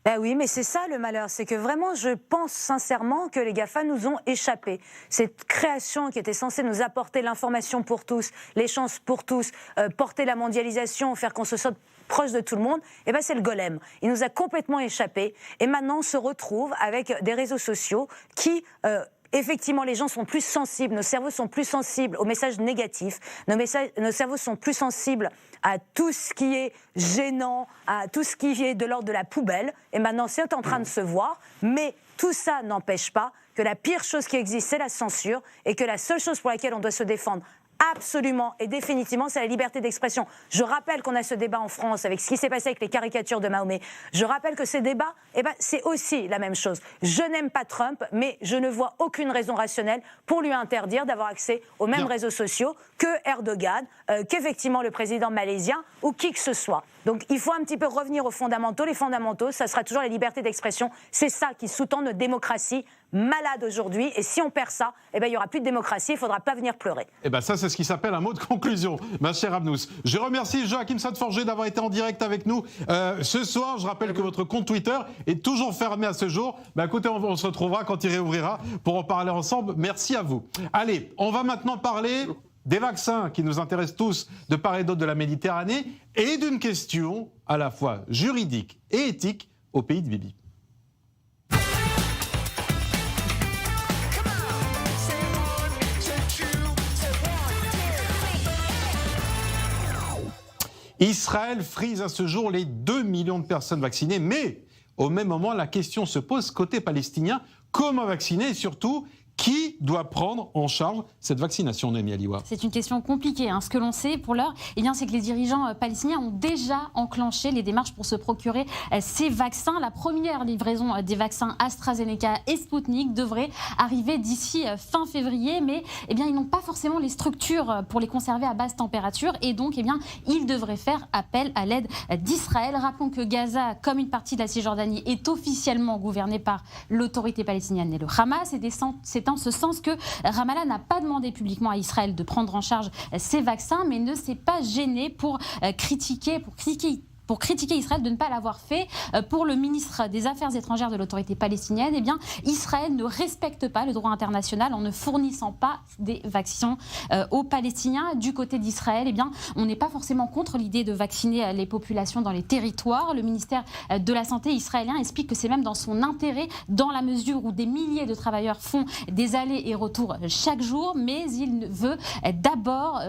Ben oui, mais c'est ça le malheur, c'est que vraiment je pense sincèrement que les GAFA nous ont échappé. Cette création qui était censée nous apporter l'information pour tous, les chances pour tous, porter la mondialisation, faire qu'on se sorte proche de tout le monde, eh ben c'est le golem. Il nous a complètement échappé et maintenant on se retrouve avec des réseaux sociaux qui... Effectivement, les gens sont plus sensibles, nos cerveaux sont plus sensibles aux messages négatifs, nos cerveaux sont plus sensibles à tout ce qui est gênant, à tout ce qui est de l'ordre de la poubelle. Et maintenant, c'est en train de se voir, mais tout ça n'empêche pas que la pire chose qui existe, c'est la censure, et que la seule chose pour laquelle on doit se défendre absolument et définitivement, c'est la liberté d'expression. Je rappelle qu'on a ce débat en France avec ce qui s'est passé avec les caricatures de Mahomet. Je rappelle que ces débats, c'est aussi la même chose. Je n'aime pas Trump, mais je ne vois aucune raison rationnelle pour lui interdire d'avoir accès aux mêmes réseaux sociaux que Erdogan, qu'effectivement le président malaisien ou qui que ce soit. Donc il faut un petit peu revenir aux fondamentaux. Les fondamentaux, ça sera toujours la liberté d'expression. C'est ça qui sous-tend notre démocratie malade aujourd'hui. Et si on perd ça, il n'y aura plus de démocratie, il ne faudra pas venir pleurer. Ça, c'est ce qui s'appelle un mot de conclusion, ma chère Abnous. Je remercie Joachim Saint-Forger d'avoir été en direct avec nous ce soir. Je rappelle que votre compte Twitter est toujours fermé à ce jour. Écoutez, on se retrouvera quand il réouvrira pour en parler ensemble. Merci à vous. Allez, on va maintenant parler des vaccins qui nous intéressent tous de part et d'autre de la Méditerranée et d'une question à la fois juridique et éthique au pays de Bibi. Israël frise à ce jour les 2 millions de personnes vaccinées, mais au même moment, la question se pose côté palestinien, comment vacciner et surtout, qui doit prendre en charge cette vaccination, Noémie Aliwa? C'est une question compliquée. Ce que l'on sait pour l'heure, c'est que les dirigeants palestiniens ont déjà enclenché les démarches pour se procurer ces vaccins. La première livraison des vaccins AstraZeneca et Sputnik devrait arriver d'ici fin février, mais ils n'ont pas forcément les structures pour les conserver à basse température et donc ils devraient faire appel à l'aide d'Israël. Rappelons que Gaza, comme une partie de la Cisjordanie, est officiellement gouvernée par l'autorité palestinienne et le Hamas. C'est en ce sens que Ramallah n'a pas demandé publiquement à Israël de prendre en charge ces vaccins, mais ne s'est pas gêné pour critiquer Israël de ne pas l'avoir fait. Pour le ministre des Affaires étrangères de l'autorité palestinienne, Israël ne respecte pas le droit international en ne fournissant pas des vaccins aux Palestiniens. Du côté d'Israël, on n'est pas forcément contre l'idée de vacciner les populations dans les territoires. Le ministère de la Santé israélien explique que c'est même dans son intérêt, dans la mesure où des milliers de travailleurs font des allers et retours chaque jour, mais il veut d'abord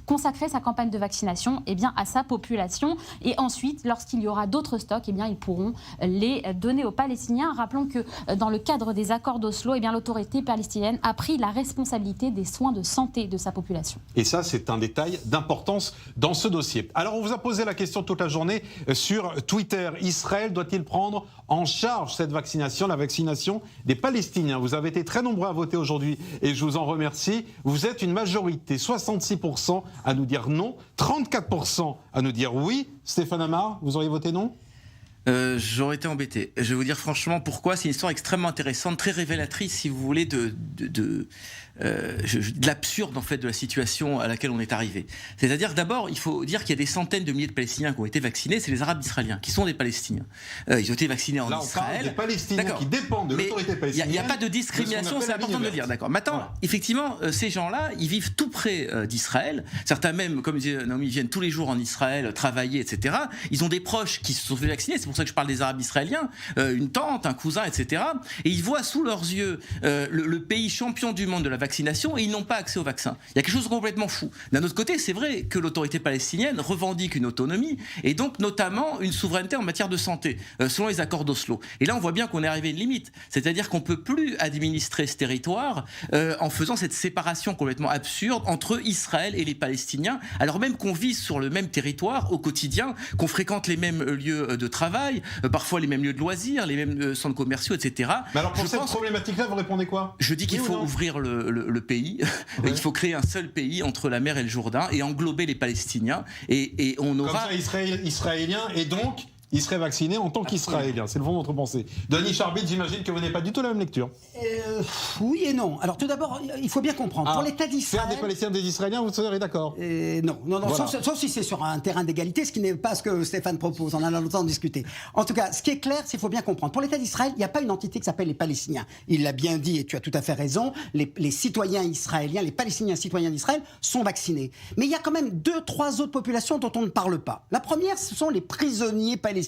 consacrer sa campagne de vaccination à sa population et ensuite, lorsqu'il y aura d'autres stocks, ils pourront les donner aux Palestiniens. Rappelons que dans le cadre des accords d'Oslo, l'autorité palestinienne a pris la responsabilité des soins de santé de sa population. Et ça, c'est un détail d'importance dans ce dossier. Alors, on vous a posé la question toute la journée sur Twitter. Israël doit-il prendre en charge cette vaccination, la vaccination des Palestiniens? Vous avez été très nombreux à voter aujourd'hui et je vous en remercie. Vous êtes une majorité, 66% à nous dire non, 34% à nous dire oui. Stéphane Amar, vous auriez voté non? J'aurais été embêté. Je vais vous dire franchement pourquoi. C'est une histoire extrêmement intéressante, très révélatrice, si vous voulez, de l'absurde en fait de la situation à laquelle on est arrivé. C'est-à-dire que d'abord, il faut dire qu'il y a des centaines de milliers de Palestiniens qui ont été vaccinés. C'est les Arabes israéliens qui sont des Palestiniens. Ils ont été vaccinés en Israël. On parle des Palestiniens qui dépendent de l'autorité palestinienne. Il n'y a pas de discrimination, c'est important de le dire. D'accord. Maintenant, voilà. Effectivement, ces gens-là, ils vivent tout près d'Israël. Certains même, comme disait Naomi, viennent tous les jours en Israël travailler, etc. Ils ont des proches qui se sont fait vacciner. C'est pour ça que je parle des Arabes israéliens, une tante, un cousin, etc. Et ils voient sous leurs yeux le pays champion du monde de la vaccination et ils n'ont pas accès au vaccin. Il y a quelque chose de complètement fou. D'un autre côté, c'est vrai que l'autorité palestinienne revendique une autonomie et donc notamment une souveraineté en matière de santé, selon les accords d'Oslo. Et là, on voit bien qu'on est arrivé à une limite. C'est-à-dire qu'on ne peut plus administrer ce territoire en faisant cette séparation complètement absurde entre Israël et les Palestiniens, alors même qu'on vit sur le même territoire au quotidien, qu'on fréquente les mêmes lieux de travail, parfois les mêmes lieux de loisirs, les mêmes centres commerciaux, etc. Mais alors pour cette problématique-là, vous répondez quoi? Je dis qu'il faut ouvrir le pays. Ouais. Il faut créer un seul pays entre la mer et le Jourdain et englober les Palestiniens. Et on aura... Comme ça, Israélien, et donc... il serait vacciné en tant qu'Israélien. C'est le fond de votre pensée. Denis Charbit, j'imagine que vous n'avez pas du tout la même lecture. Oui et non. Alors tout d'abord, il faut bien comprendre. Pour l'État d'Israël... Faire des Palestiniens des Israéliens, vous serez d'accord? Non. Voilà. Sauf si c'est sur un terrain d'égalité, ce qui n'est pas ce que Stéphane propose. On en a longtemps discuté. En tout cas, ce qui est clair, c'est qu'il faut bien comprendre. Pour l'État d'Israël, il n'y a pas une entité qui s'appelle les Palestiniens. Il l'a bien dit, et tu as tout à fait raison, les citoyens israéliens, les Palestiniens citoyens d'Israël sont vaccinés. Mais il y a quand même 2-3 autres populations dont on ne parle pas. La première, ce sont les prisonniers palestiniens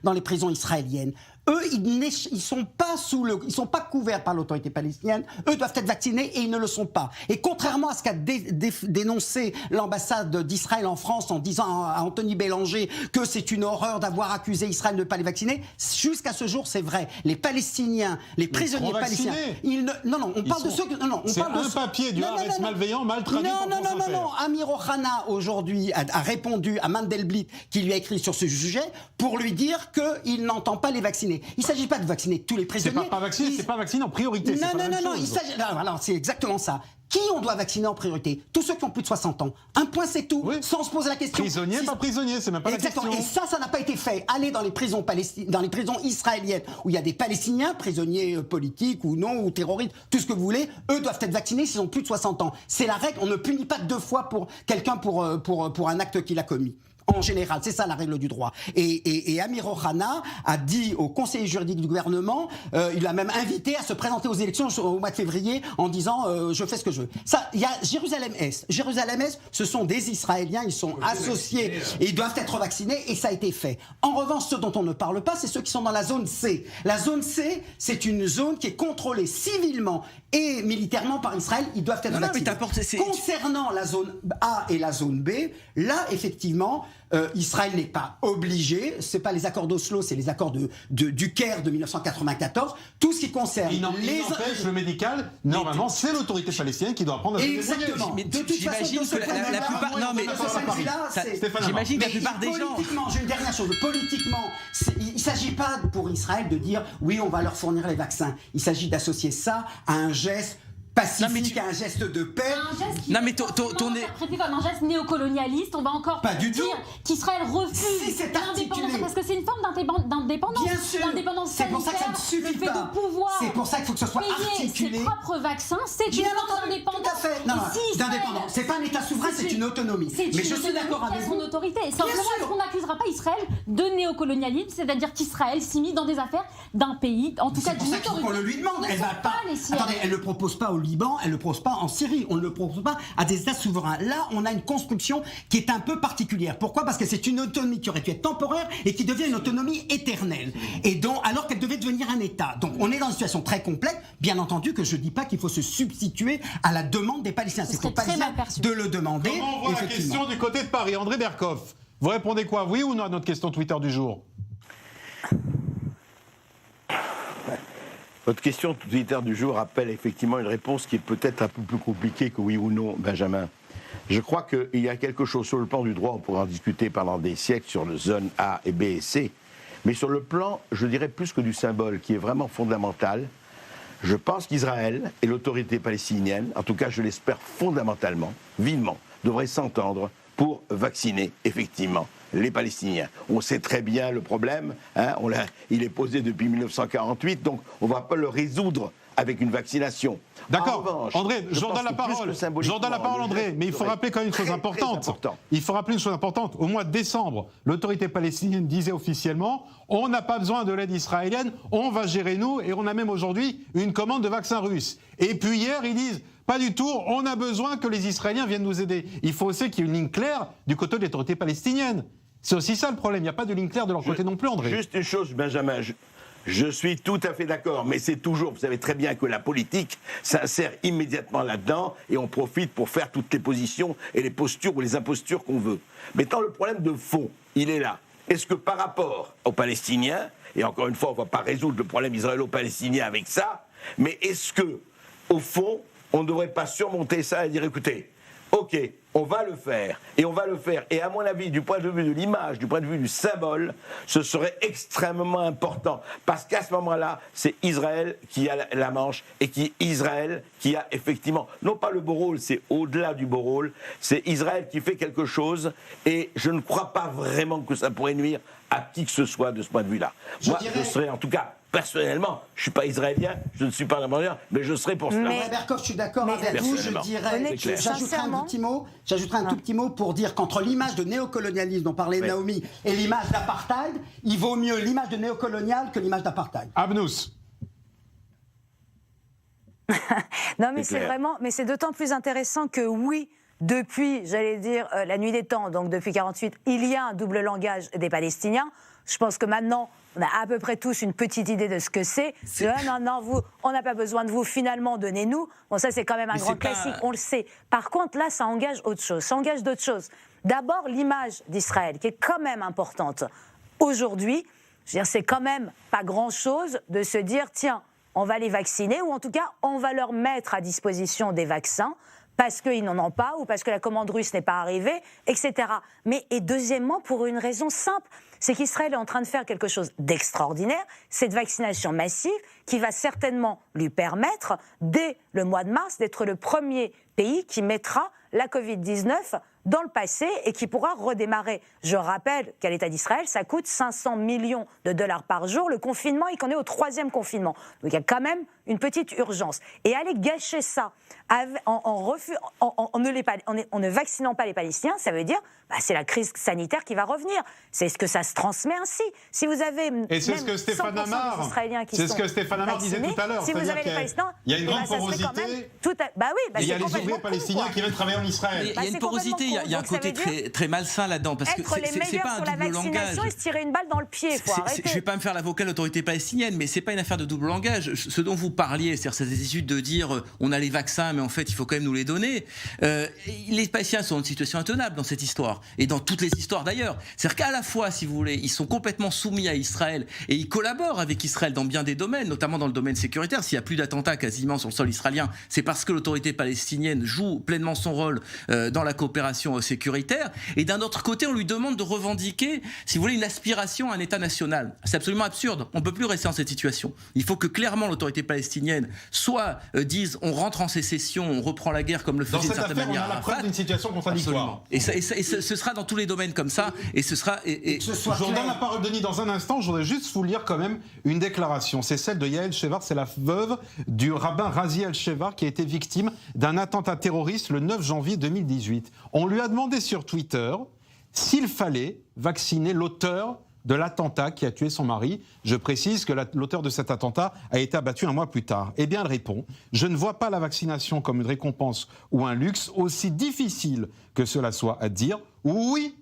dans les prisons israéliennes. Eux, ils sont pas couverts par l'autorité palestinienne. Eux doivent être vaccinés et ils ne le sont pas. Et contrairement à ce qu'a dénoncé l'ambassade d'Israël en France en disant à Anthony Bélanger que c'est une horreur d'avoir accusé Israël de ne pas les vacciner, jusqu'à ce jour, c'est vrai. Les Palestiniens, les prisonniers palestiniens, on parle de ceux que... C'est un papier du Haaretz malveillant, mal traduit par France Inter. Non. Amir Ohana, aujourd'hui, a répondu à Mandelblit, qui lui a écrit sur ce sujet, pour lui dire qu'il n'entend pas les vacciner. Il ne s'agit pas de vacciner tous les prisonniers. C'est pas vacciner en priorité. Non. C'est exactement ça. Qui on doit vacciner en priorité? Tous ceux qui ont plus de 60 ans. Un point, c'est tout, sans se poser la question. Prisonniers, pas prisonniers, c'est même pas exactement. la question. Et ça n'a pas été fait. Allez dans les prisons israéliennes où il y a des Palestiniens, prisonniers politiques ou non, ou terroristes, tout ce que vous voulez, eux doivent être vaccinés s'ils ont plus de 60 ans. C'est la règle. On ne punit pas 2 fois pour quelqu'un pour un acte qu'il a commis. En général, c'est ça la règle du droit. Et Amir Ohana a dit au conseiller juridique du gouvernement, il a même invité à se présenter aux élections au mois de février en disant je fais ce que je veux. Ça, il y a Jérusalem-Est. Jérusalem-Est, ce sont des Israéliens, ils sont associés et ils doivent être vaccinés et ça a été fait. En revanche, ceux dont on ne parle pas, c'est ceux qui sont dans la zone C. La zone C, c'est une zone qui est contrôlée civilement et militairement par Israël. Ils doivent être vaccinés. Concernant la zone A et la zone B, là, effectivement, Israël n'est pas obligé, c'est pas les accords d'Oslo, c'est les accords du Caire de 1994, tout ce qui concerne il n'empêche le médical, normalement c'est l'autorité palestinienne qui doit prendre la exactement. Mais de toute façon, la plupart j'imagine que la plupart des gens... Politiquement, j'ai une dernière chose, politiquement, il ne s'agit pas pour Israël de dire oui, on va leur fournir les vaccins, il s'agit d'associer ça à un geste pacifique, à un geste de paix. Un geste interprété comme un geste néocolonialiste, on va encore dire qu'Israël refuse l'indépendance parce que c'est une forme d'indépendance. Bien sûr. L'indépendance c'est pour ça que ça ne suffit le fait pas. de pouvoir. C'est pour ça qu'il faut que ce soit articulé. Ses propres vaccins, c'est une forme d'indépendance. Tout à fait. Non, d'indépendance. C'est pas un État souverain, c'est une autonomie. Mais je suis d'accord avec vous. Son autorité. Et simplement, est-ce qu'on n'accusera pas Israël de néocolonialisme, c'est-à-dire qu'Israël s'immisce dans des affaires d'un pays, en tout cas d'une autorité. C'est pour ça qu'on le lui demande. Elle va pas. Attendez, elle le propose pas au Liban, elle le propose pas en Syrie, on ne le propose pas à des États souverains. Là, on a une construction qui est un peu particulière. Pourquoi? Parce que c'est une autonomie qui aurait dû être temporaire et qui devient une autonomie éternelle. Et donc, alors qu'elle devait devenir un État. Donc, on est dans une situation très complexe. Bien entendu que je dis pas qu'il faut se substituer à la demande des Palestiniens. C'est aux Palestiniens de le demander. Comment on voit la question du côté de Paris? André Berkoff, vous répondez quoi? Oui ou non à notre question Twitter du jour? Votre question Twitter du jour appelle effectivement une réponse qui est peut-être un peu plus compliquée que oui ou non, Benjamin. Je crois qu'il y a quelque chose sur le plan du droit, on pourra en discuter pendant des siècles sur les zones A et B et C, mais sur le plan, je dirais plus que du symbole, qui est vraiment fondamental, je pense qu'Israël et l'autorité palestinienne, en tout cas je l'espère fondamentalement, vivement, devraient s'entendre pour vacciner effectivement les Palestiniens. On sait très bien le problème, hein, il est posé depuis 1948, donc on ne va pas le résoudre avec une vaccination. D'accord, André, je donne la parole. André, mais il faut rappeler quand même une chose importante. Il faut rappeler une chose importante. Au mois de décembre, l'autorité palestinienne disait officiellement « On n'a pas besoin de l'aide israélienne, on va gérer nous, et on a même aujourd'hui une commande de vaccins russes. » Et puis hier, ils disent « Pas du tout, on a besoin que les Israéliens viennent nous aider. » Il faut aussi qu'il y ait une ligne claire du côté de l'autorité palestinienne. C'est aussi ça le problème, il n'y a pas de ligne claire de leur côté non plus, André. Juste une chose, Benjamin, je suis tout à fait d'accord, mais c'est toujours, vous savez très bien que la politique s'insère immédiatement là-dedans et on profite pour faire toutes les positions et les postures ou les impostures qu'on veut. Mais tant le problème de fond, il est là. Est-ce que par rapport aux Palestiniens, et encore une fois, on ne va pas résoudre le problème israélo-palestinien avec ça, mais est-ce que, au fond, on ne devrait pas surmonter ça et dire, écoutez, ok, on va le faire, et on va le faire. Et à mon avis, du point de vue de l'image, du point de vue du symbole, ce serait extrêmement important. Parce qu'à ce moment-là, c'est Israël qui a la manche, et Israël qui a effectivement, non pas le beau rôle, c'est au-delà du beau rôle, c'est Israël qui fait quelque chose, et je ne crois pas vraiment que ça pourrait nuire à qui que ce soit de ce point de vue-là. Moi, je serais en tout cas... Personnellement, je ne suis pas israélien, je ne suis pas libanais, mais je serai pour cela. Mais Berkov, je suis d'accord avec vous, je dirais, j'ajouterai un tout petit mot pour dire qu'entre l'image de néocolonialisme dont parlait Naomi et l'image d'apartheid, il vaut mieux l'image de néocolonial que l'image d'apartheid. Abnous. Non, mais c'est vraiment, mais c'est d'autant plus intéressant que oui, depuis, j'allais dire, la nuit des temps, donc depuis 48, il y a un double langage des Palestiniens. Je pense que maintenant, on a à peu près tous une petite idée de ce que c'est. Non, vous, on n'a pas besoin de vous, finalement, donnez-nous. Bon, ça, c'est quand même un grand classique, on le sait. Par contre, là, ça engage autre chose. Ça engage d'autres choses. D'abord, l'image d'Israël, qui est quand même importante. Aujourd'hui, je veux dire, c'est quand même pas grand-chose de se dire, tiens, on va les vacciner, ou en tout cas, on va leur mettre à disposition des vaccins, parce qu'ils n'en ont pas, ou parce que la commande russe n'est pas arrivée, etc. Mais, et deuxièmement, pour une raison simple, c'est qu'Israël est en train de faire quelque chose d'extraordinaire, cette vaccination massive qui va certainement lui permettre, dès le mois de mars, d'être le premier pays qui mettra la Covid-19 dans le passé et qui pourra redémarrer. Je rappelle qu'à l'État d'Israël, ça coûte 500 millions de dollars par jour. Le confinement, il en est au 3e confinement. Donc il y a quand même une petite urgence. Et aller gâcher ça en ne vaccinant pas les Palestiniens, ça veut dire c'est la crise sanitaire qui va revenir. C'est ce que ça se transmet ainsi. Si vous avez et c'est ce que Stéphane Amar, c'est ce que Stéphane Amar disait tout à l'heure. Si vous avez les Palestiniens, il y a une grande porosité. Il y a les ouvriers palestiniens qui viennent travailler en Israël. Il y a une porosité, il y a un côté très malsain là-dedans. Parce que c'est pas un double langage. Et se tirer une balle dans le pied. Je ne vais pas me faire l'avocat de l'autorité palestinienne, mais c'est pas une affaire de double langage. Ce dont vous parliez, c'est-à-dire cette attitude de dire on a les vaccins, mais en fait il faut quand même nous les donner. Les Palestiniens sont dans une situation intenable dans cette histoire, et dans toutes les histoires d'ailleurs. C'est-à-dire qu'à la fois, si vous voulez, ils sont complètement soumis à Israël, et ils collaborent avec Israël dans bien des domaines, notamment dans le domaine sécuritaire. S'il n'y a plus d'attentats quasiment sur le sol israélien, c'est parce que l'autorité palestinienne joue pleinement son rôle dans la coopération sécuritaire. Et d'un autre côté, on lui demande de revendiquer, si vous voulez, une aspiration à un État national. C'est absolument absurde. On ne peut plus rester dans cette situation. Il faut que clairement l'autorité palestinienne soit dise on rentre en sécession, on reprend la guerre comme le faisait d'une certaine manière. On a la preuve d'une situation contradictoire. Et ce sera dans tous les domaines comme ça. Et ce sera. Je vous donne la parole, Denis, dans un instant. Je voudrais juste vous lire quand même une déclaration. C'est celle de Yael Shevar, c'est la veuve du rabbin Razi El-Shevar qui a été victime d'un attentat terroriste le 9 janvier 2018. On lui a demandé sur Twitter s'il fallait vacciner l'auteur de l'attentat qui a tué son mari. Je précise que l'auteur de cet attentat a été abattu un mois plus tard. Eh bien, elle répond « Je ne vois pas la vaccination comme une récompense ou un luxe, aussi difficile que cela soit à dire. Oui,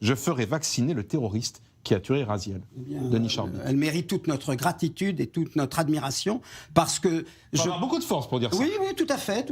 je ferai vacciner le terroriste qui a tué Raziel. » Denis Charby. Elle mérite toute notre gratitude et toute notre admiration parce que... Il faut avoir beaucoup de force pour dire ça. Oui, tout à fait.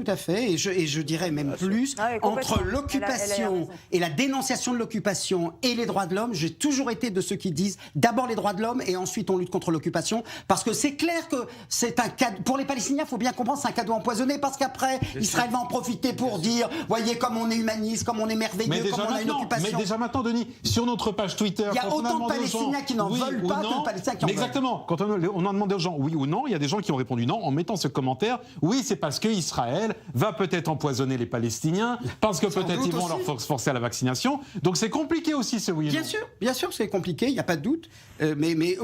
Et je dirais même plus, entre l'occupation et la dénonciation de l'occupation et les droits de l'homme, j'ai toujours été de ceux qui disent d'abord les droits de l'homme et ensuite on lutte contre l'occupation, parce que c'est clair que c'est un cadeau. Pour les Palestiniens, il faut bien comprendre, c'est un cadeau empoisonné, parce qu'après, Israël va en profiter pour dire, voyez comme on est humaniste, comme on est merveilleux, comme on a une occupation. Mais déjà maintenant, Denis, sur notre page Twitter, il y a autant demandé aux gens Palestiniens qui n'en oui veulent ou pas non, que de Palestiniens qui en mais veulent. exactement. Quand on a demandé aux gens oui ou non, il y a des gens qui ont répondu non en mettant ce commentaire. Oui, c'est parce que Israël va peut-être empoisonner les Palestiniens, parce que peut-être ils vont leur forcer à la vaccination. Donc c'est compliqué aussi ce oui et non. Bien sûr que c'est compliqué, il n'y a pas de doute. Mais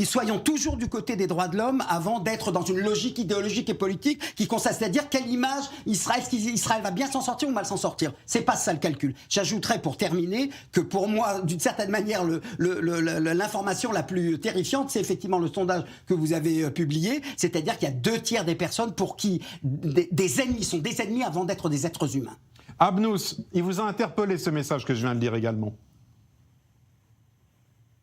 soyons toujours du côté des droits de l'homme avant d'être dans une logique idéologique et politique qui consiste à dire quelle image Israël va bien s'en sortir ou mal s'en sortir. C'est pas ça le calcul. J'ajouterais pour terminer que pour moi, d'une certaine manière, l'information la plus terrifiante, c'est effectivement le sondage que vous avez publié, c'est-à-dire qu'il y a 2/3 des personnes pour qui des ennemis sont des ennemis avant d'être des êtres humains. Abnous, il vous a interpellé ce message que je viens de lire également.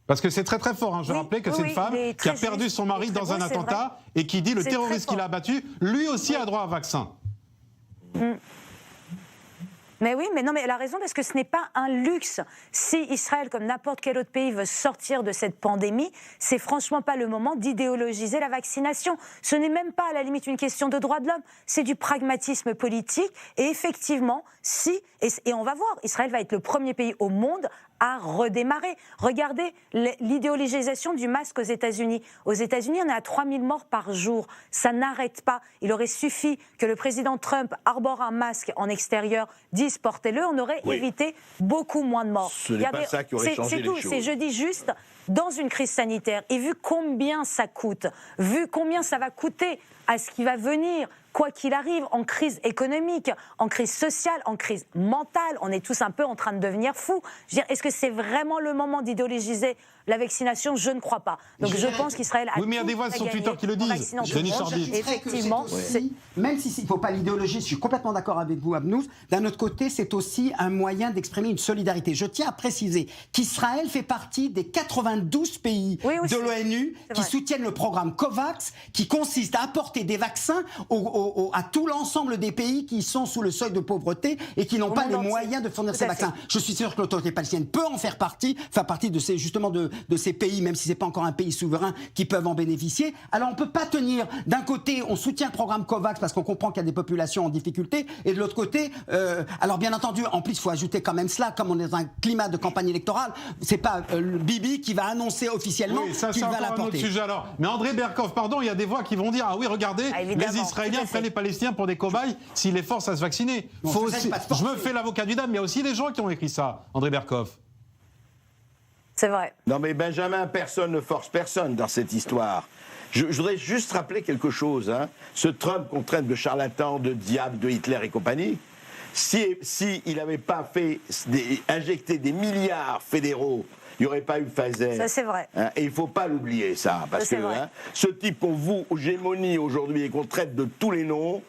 Parce que c'est très très fort. Je rappelais que c'est une femme qui a perdu son mari dans un attentat et qui dit le terroriste qui l'a abattu, lui aussi a droit à vaccin. Mais oui, mais non, mais elle a raison parce que ce n'est pas un luxe. Si Israël, comme n'importe quel autre pays, veut sortir de cette pandémie, c'est franchement pas le moment d'idéologiser la vaccination. Ce n'est même pas à la limite une question de droits de l'homme, c'est du pragmatisme politique. Et effectivement, et on va voir, Israël va être le premier pays au monde à redémarrer. Regardez l'idéologisation du masque aux États-Unis. Aux États-Unis, on est à 3000 morts par jour. Ça n'arrête pas. Il aurait suffi que le président Trump arbore un masque en extérieur, dise portez-le, on aurait évité beaucoup moins de morts. Ce n'est pas ça qui aurait changé les choses. C'est, je dis juste, dans une crise sanitaire, et vu combien ça coûte, vu combien ça va coûter à ce qui va venir, quoi qu'il arrive, en crise économique, en crise sociale, en crise mentale, on est tous un peu en train de devenir fous. Je veux dire, est-ce que c'est vraiment le moment d'idéologiser la vaccination? Je ne crois pas. Donc je pense qu'Israël a oui, mais il y a des voix sur Twitter qui le disent. Effectivement. Même s'il ne faut pas l'idéologie, je suis complètement d'accord avec vous, Abnous. D'un autre côté, c'est aussi un moyen d'exprimer une solidarité. Je tiens à préciser qu'Israël fait partie des 92 pays de l'ONU qui soutiennent le programme COVAX, qui consiste à apporter des vaccins à tout l'ensemble des pays qui sont sous le seuil de pauvreté et qui n'ont pas les moyens de fournir ces vaccins. Je suis sûr que l'autorité palestinienne peut en faire partie de ces, justement de ces pays, même si ce n'est pas encore un pays souverain, qui peuvent en bénéficier. Alors on ne peut pas tenir, d'un côté, on soutient le programme COVAX parce qu'on comprend qu'il y a des populations en difficulté, et de l'autre côté, alors bien entendu, en plus, il faut ajouter quand même cela, comme on est dans un climat de campagne électorale, c'est pas Bibi qui va annoncer officiellement qu'il va l'apporter. Un autre sujet alors. Mais André Berkoff, pardon, il y a des voix qui vont dire ah oui, regardez, les Israéliens prennent les Palestiniens pour des cobayes s'ils les forcent à se vacciner. Je me fais l'avocat du diable, mais il y a aussi des gens qui ont écrit ça, André Berkoff. C'est vrai. Non mais Benjamin, personne ne force personne dans cette histoire. Je voudrais juste rappeler quelque chose. Ce Trump qu'on traite de charlatan, de diable, de Hitler et compagnie, si il n'avait pas injecté des milliards fédéraux, il n'y aurait pas eu Pfizer. Ça, c'est vrai. Et il ne faut pas l'oublier, ça. Parce que ce type qu'on vous hégémonie aujourd'hui et qu'on traite de tous les noms,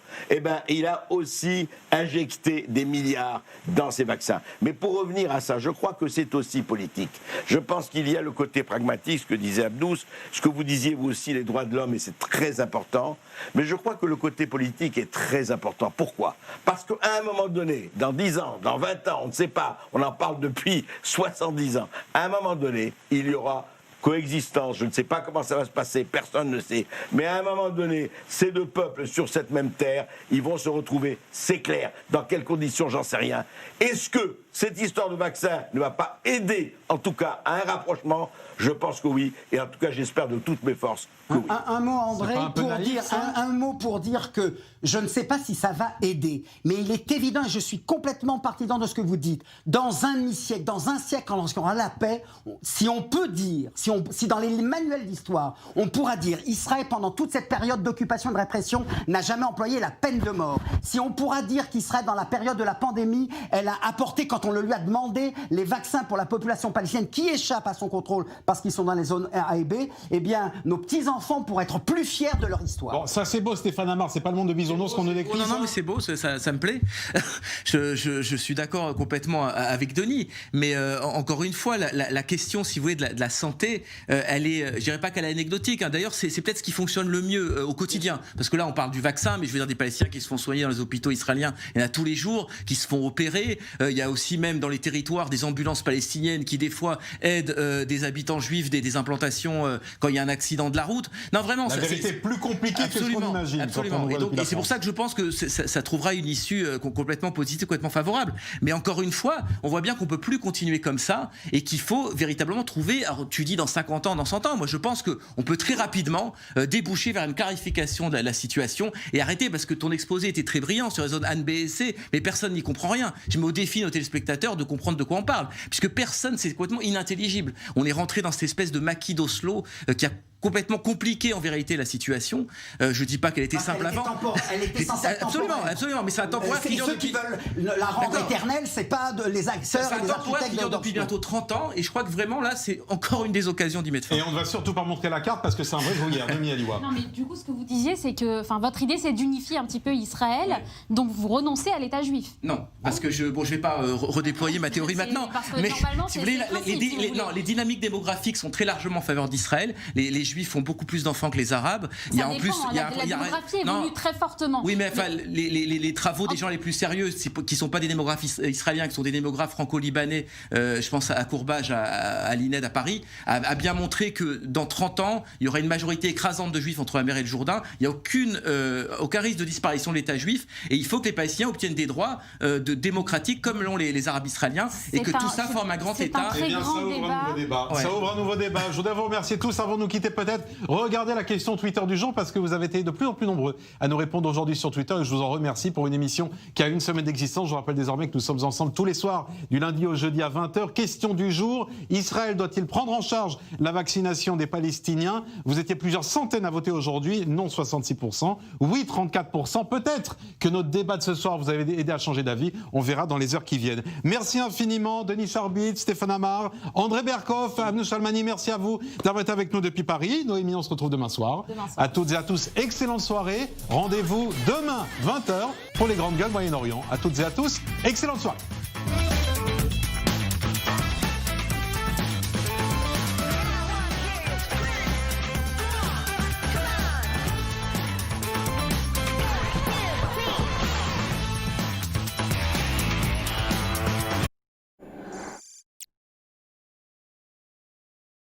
il a aussi injecté des milliards dans ces vaccins. Mais pour revenir à ça, je crois que c'est aussi politique. Je pense qu'il y a le côté pragmatique, ce que disait Abnous, ce que vous disiez vous aussi, les droits de l'homme, et c'est très important. Mais je crois que le côté politique est très important. Pourquoi ? Parce qu'à un moment donné, dans 10 ans, dans 20 ans, on ne sait pas, on en parle depuis 70 ans, à un moment donné, il y aura coexistence, je ne sais pas comment ça va se passer, personne ne sait, mais à un moment donné, ces deux peuples sur cette même terre, ils vont se retrouver, c'est clair. Dans quelles conditions, j'en sais rien. Est-ce que cette histoire de vaccin ne va pas aider, en tout cas, à un rapprochement ? Je pense que oui, et en tout cas, j'espère de toutes mes forces que oui. Un mot, André, un mot pour dire que je ne sais pas si ça va aider, mais il est évident, et je suis complètement partisan de ce que vous dites, dans un siècle, lorsqu'on aura la paix, si on peut dire, si dans les manuels d'histoire, on pourra dire, Israël, pendant toute cette période d'occupation et de répression, n'a jamais employé la peine de mort. Si on pourra dire qu'Israël, dans la période de la pandémie, elle a apporté, quand on le lui a demandé, les vaccins pour la population palestinienne qui échappe à son contrôle parce qu'ils sont dans les zones A et B, eh bien, nos petits-enfants pourraient être plus fiers de leur histoire. Bon, ça c'est beau, Stéphane Amar, c'est pas le monde de Bisounours qu'on nous décrit. Non, mais c'est beau, ça me plaît. je suis d'accord complètement avec Denis, mais encore une fois, la question, si vous voulez, de la santé, elle est, je dirais pas qu'elle est anecdotique. D'ailleurs, c'est peut-être ce qui fonctionne le mieux au quotidien. Parce que là, on parle du vaccin, mais je veux dire des Palestiniens qui se font soigner dans les hôpitaux israéliens, il y en a tous les jours, qui se font opérer. Il y a aussi aussi même dans les territoires des ambulances palestiniennes qui des fois aident des habitants juifs des implantations quand il y a un accident de la route. Non, vraiment, la vérité est plus compliquée que ce qu'on imagine. Absolument. Et c'est pour ça que je pense que ça trouvera une issue complètement positive, complètement favorable. Mais encore une fois, on voit bien qu'on peut plus continuer comme ça et qu'il faut véritablement trouver. Alors, tu dis dans 50 ans, dans 100 ans. Moi, je pense qu'on peut très rapidement déboucher vers une clarification de la situation et arrêter, parce que ton exposé était très brillant sur les zones A, B et C, mais personne n'y comprend rien. Je mets au défi nos téléspectateurs de comprendre de quoi on parle, puisque personne, c'est complètement inintelligible. On est rentré dans cette espèce de maquis d'Oslo qui a complètement compliqué en vérité la situation. Je dis pas qu'elle était simple avant. Elle était censée être absolument, mais c'est un temporaire qui ceux qui veulent la rendre éternelle, c'est pas les acteurs et les architectes qui dure depuis bientôt 30 ans, et je crois que vraiment là, c'est encore une des occasions d'y mettre fin. Et on ne va surtout pas montrer la carte parce que c'est un vrai gruyère, Noémie Aliwa. Non, mais du coup, ce que vous disiez, c'est que, votre idée, c'est d'unifier un petit peu Israël, donc vous renoncez à l'État juif. Non, parce que je vais pas redéployer ma théorie maintenant. Mais si vous voulez, les dynamiques démographiques sont très largement en faveur d'Israël. Les Juifs font beaucoup plus d'enfants que les Arabes. La démographie évolue très fortement. Oui, mais les travaux des gens les plus sérieux, qui sont pas des démographes israéliens, qui sont des démographes franco-libanais, je pense à Courbage, à l'INED à Paris, a bien montré que dans 30 ans, il y aura une majorité écrasante de Juifs entre la mer et le Jourdain. Il n'y a aucun risque de disparition de l'État juif, et il faut que les Palestiniens obtiennent des droits démocratiques comme l'ont les Arabes israéliens, et que tout ça forme un grand État. Eh bien, ça ouvre un nouveau débat. Ouais. Ça ouvre un nouveau débat. Je voudrais vous remercier tous avant de nous quitter peut-être. Regardez la question Twitter du jour, parce que vous avez été de plus en plus nombreux à nous répondre aujourd'hui sur Twitter, et je vous en remercie pour une émission qui a une semaine d'existence. Je vous rappelle désormais que nous sommes ensemble tous les soirs du lundi au jeudi à 20h. Question du jour: Israël doit-il prendre en charge la vaccination des Palestiniens? Vous étiez plusieurs centaines à voter aujourd'hui, non 66%, oui 34%. Peut-être que notre débat de ce soir vous avez aidé à changer d'avis. On verra dans les heures qui viennent. Merci infiniment Denis Charbit, Stéphane Amar, André Berkoff, Amnou Chalmani. Merci à vous d'avoir été avec nous depuis Paris. Noémie, on se retrouve demain soir. À toutes et à tous, excellente soirée. Rendez-vous demain 20h pour les grandes gueules Moyen-Orient. À toutes et à tous, excellente soirée.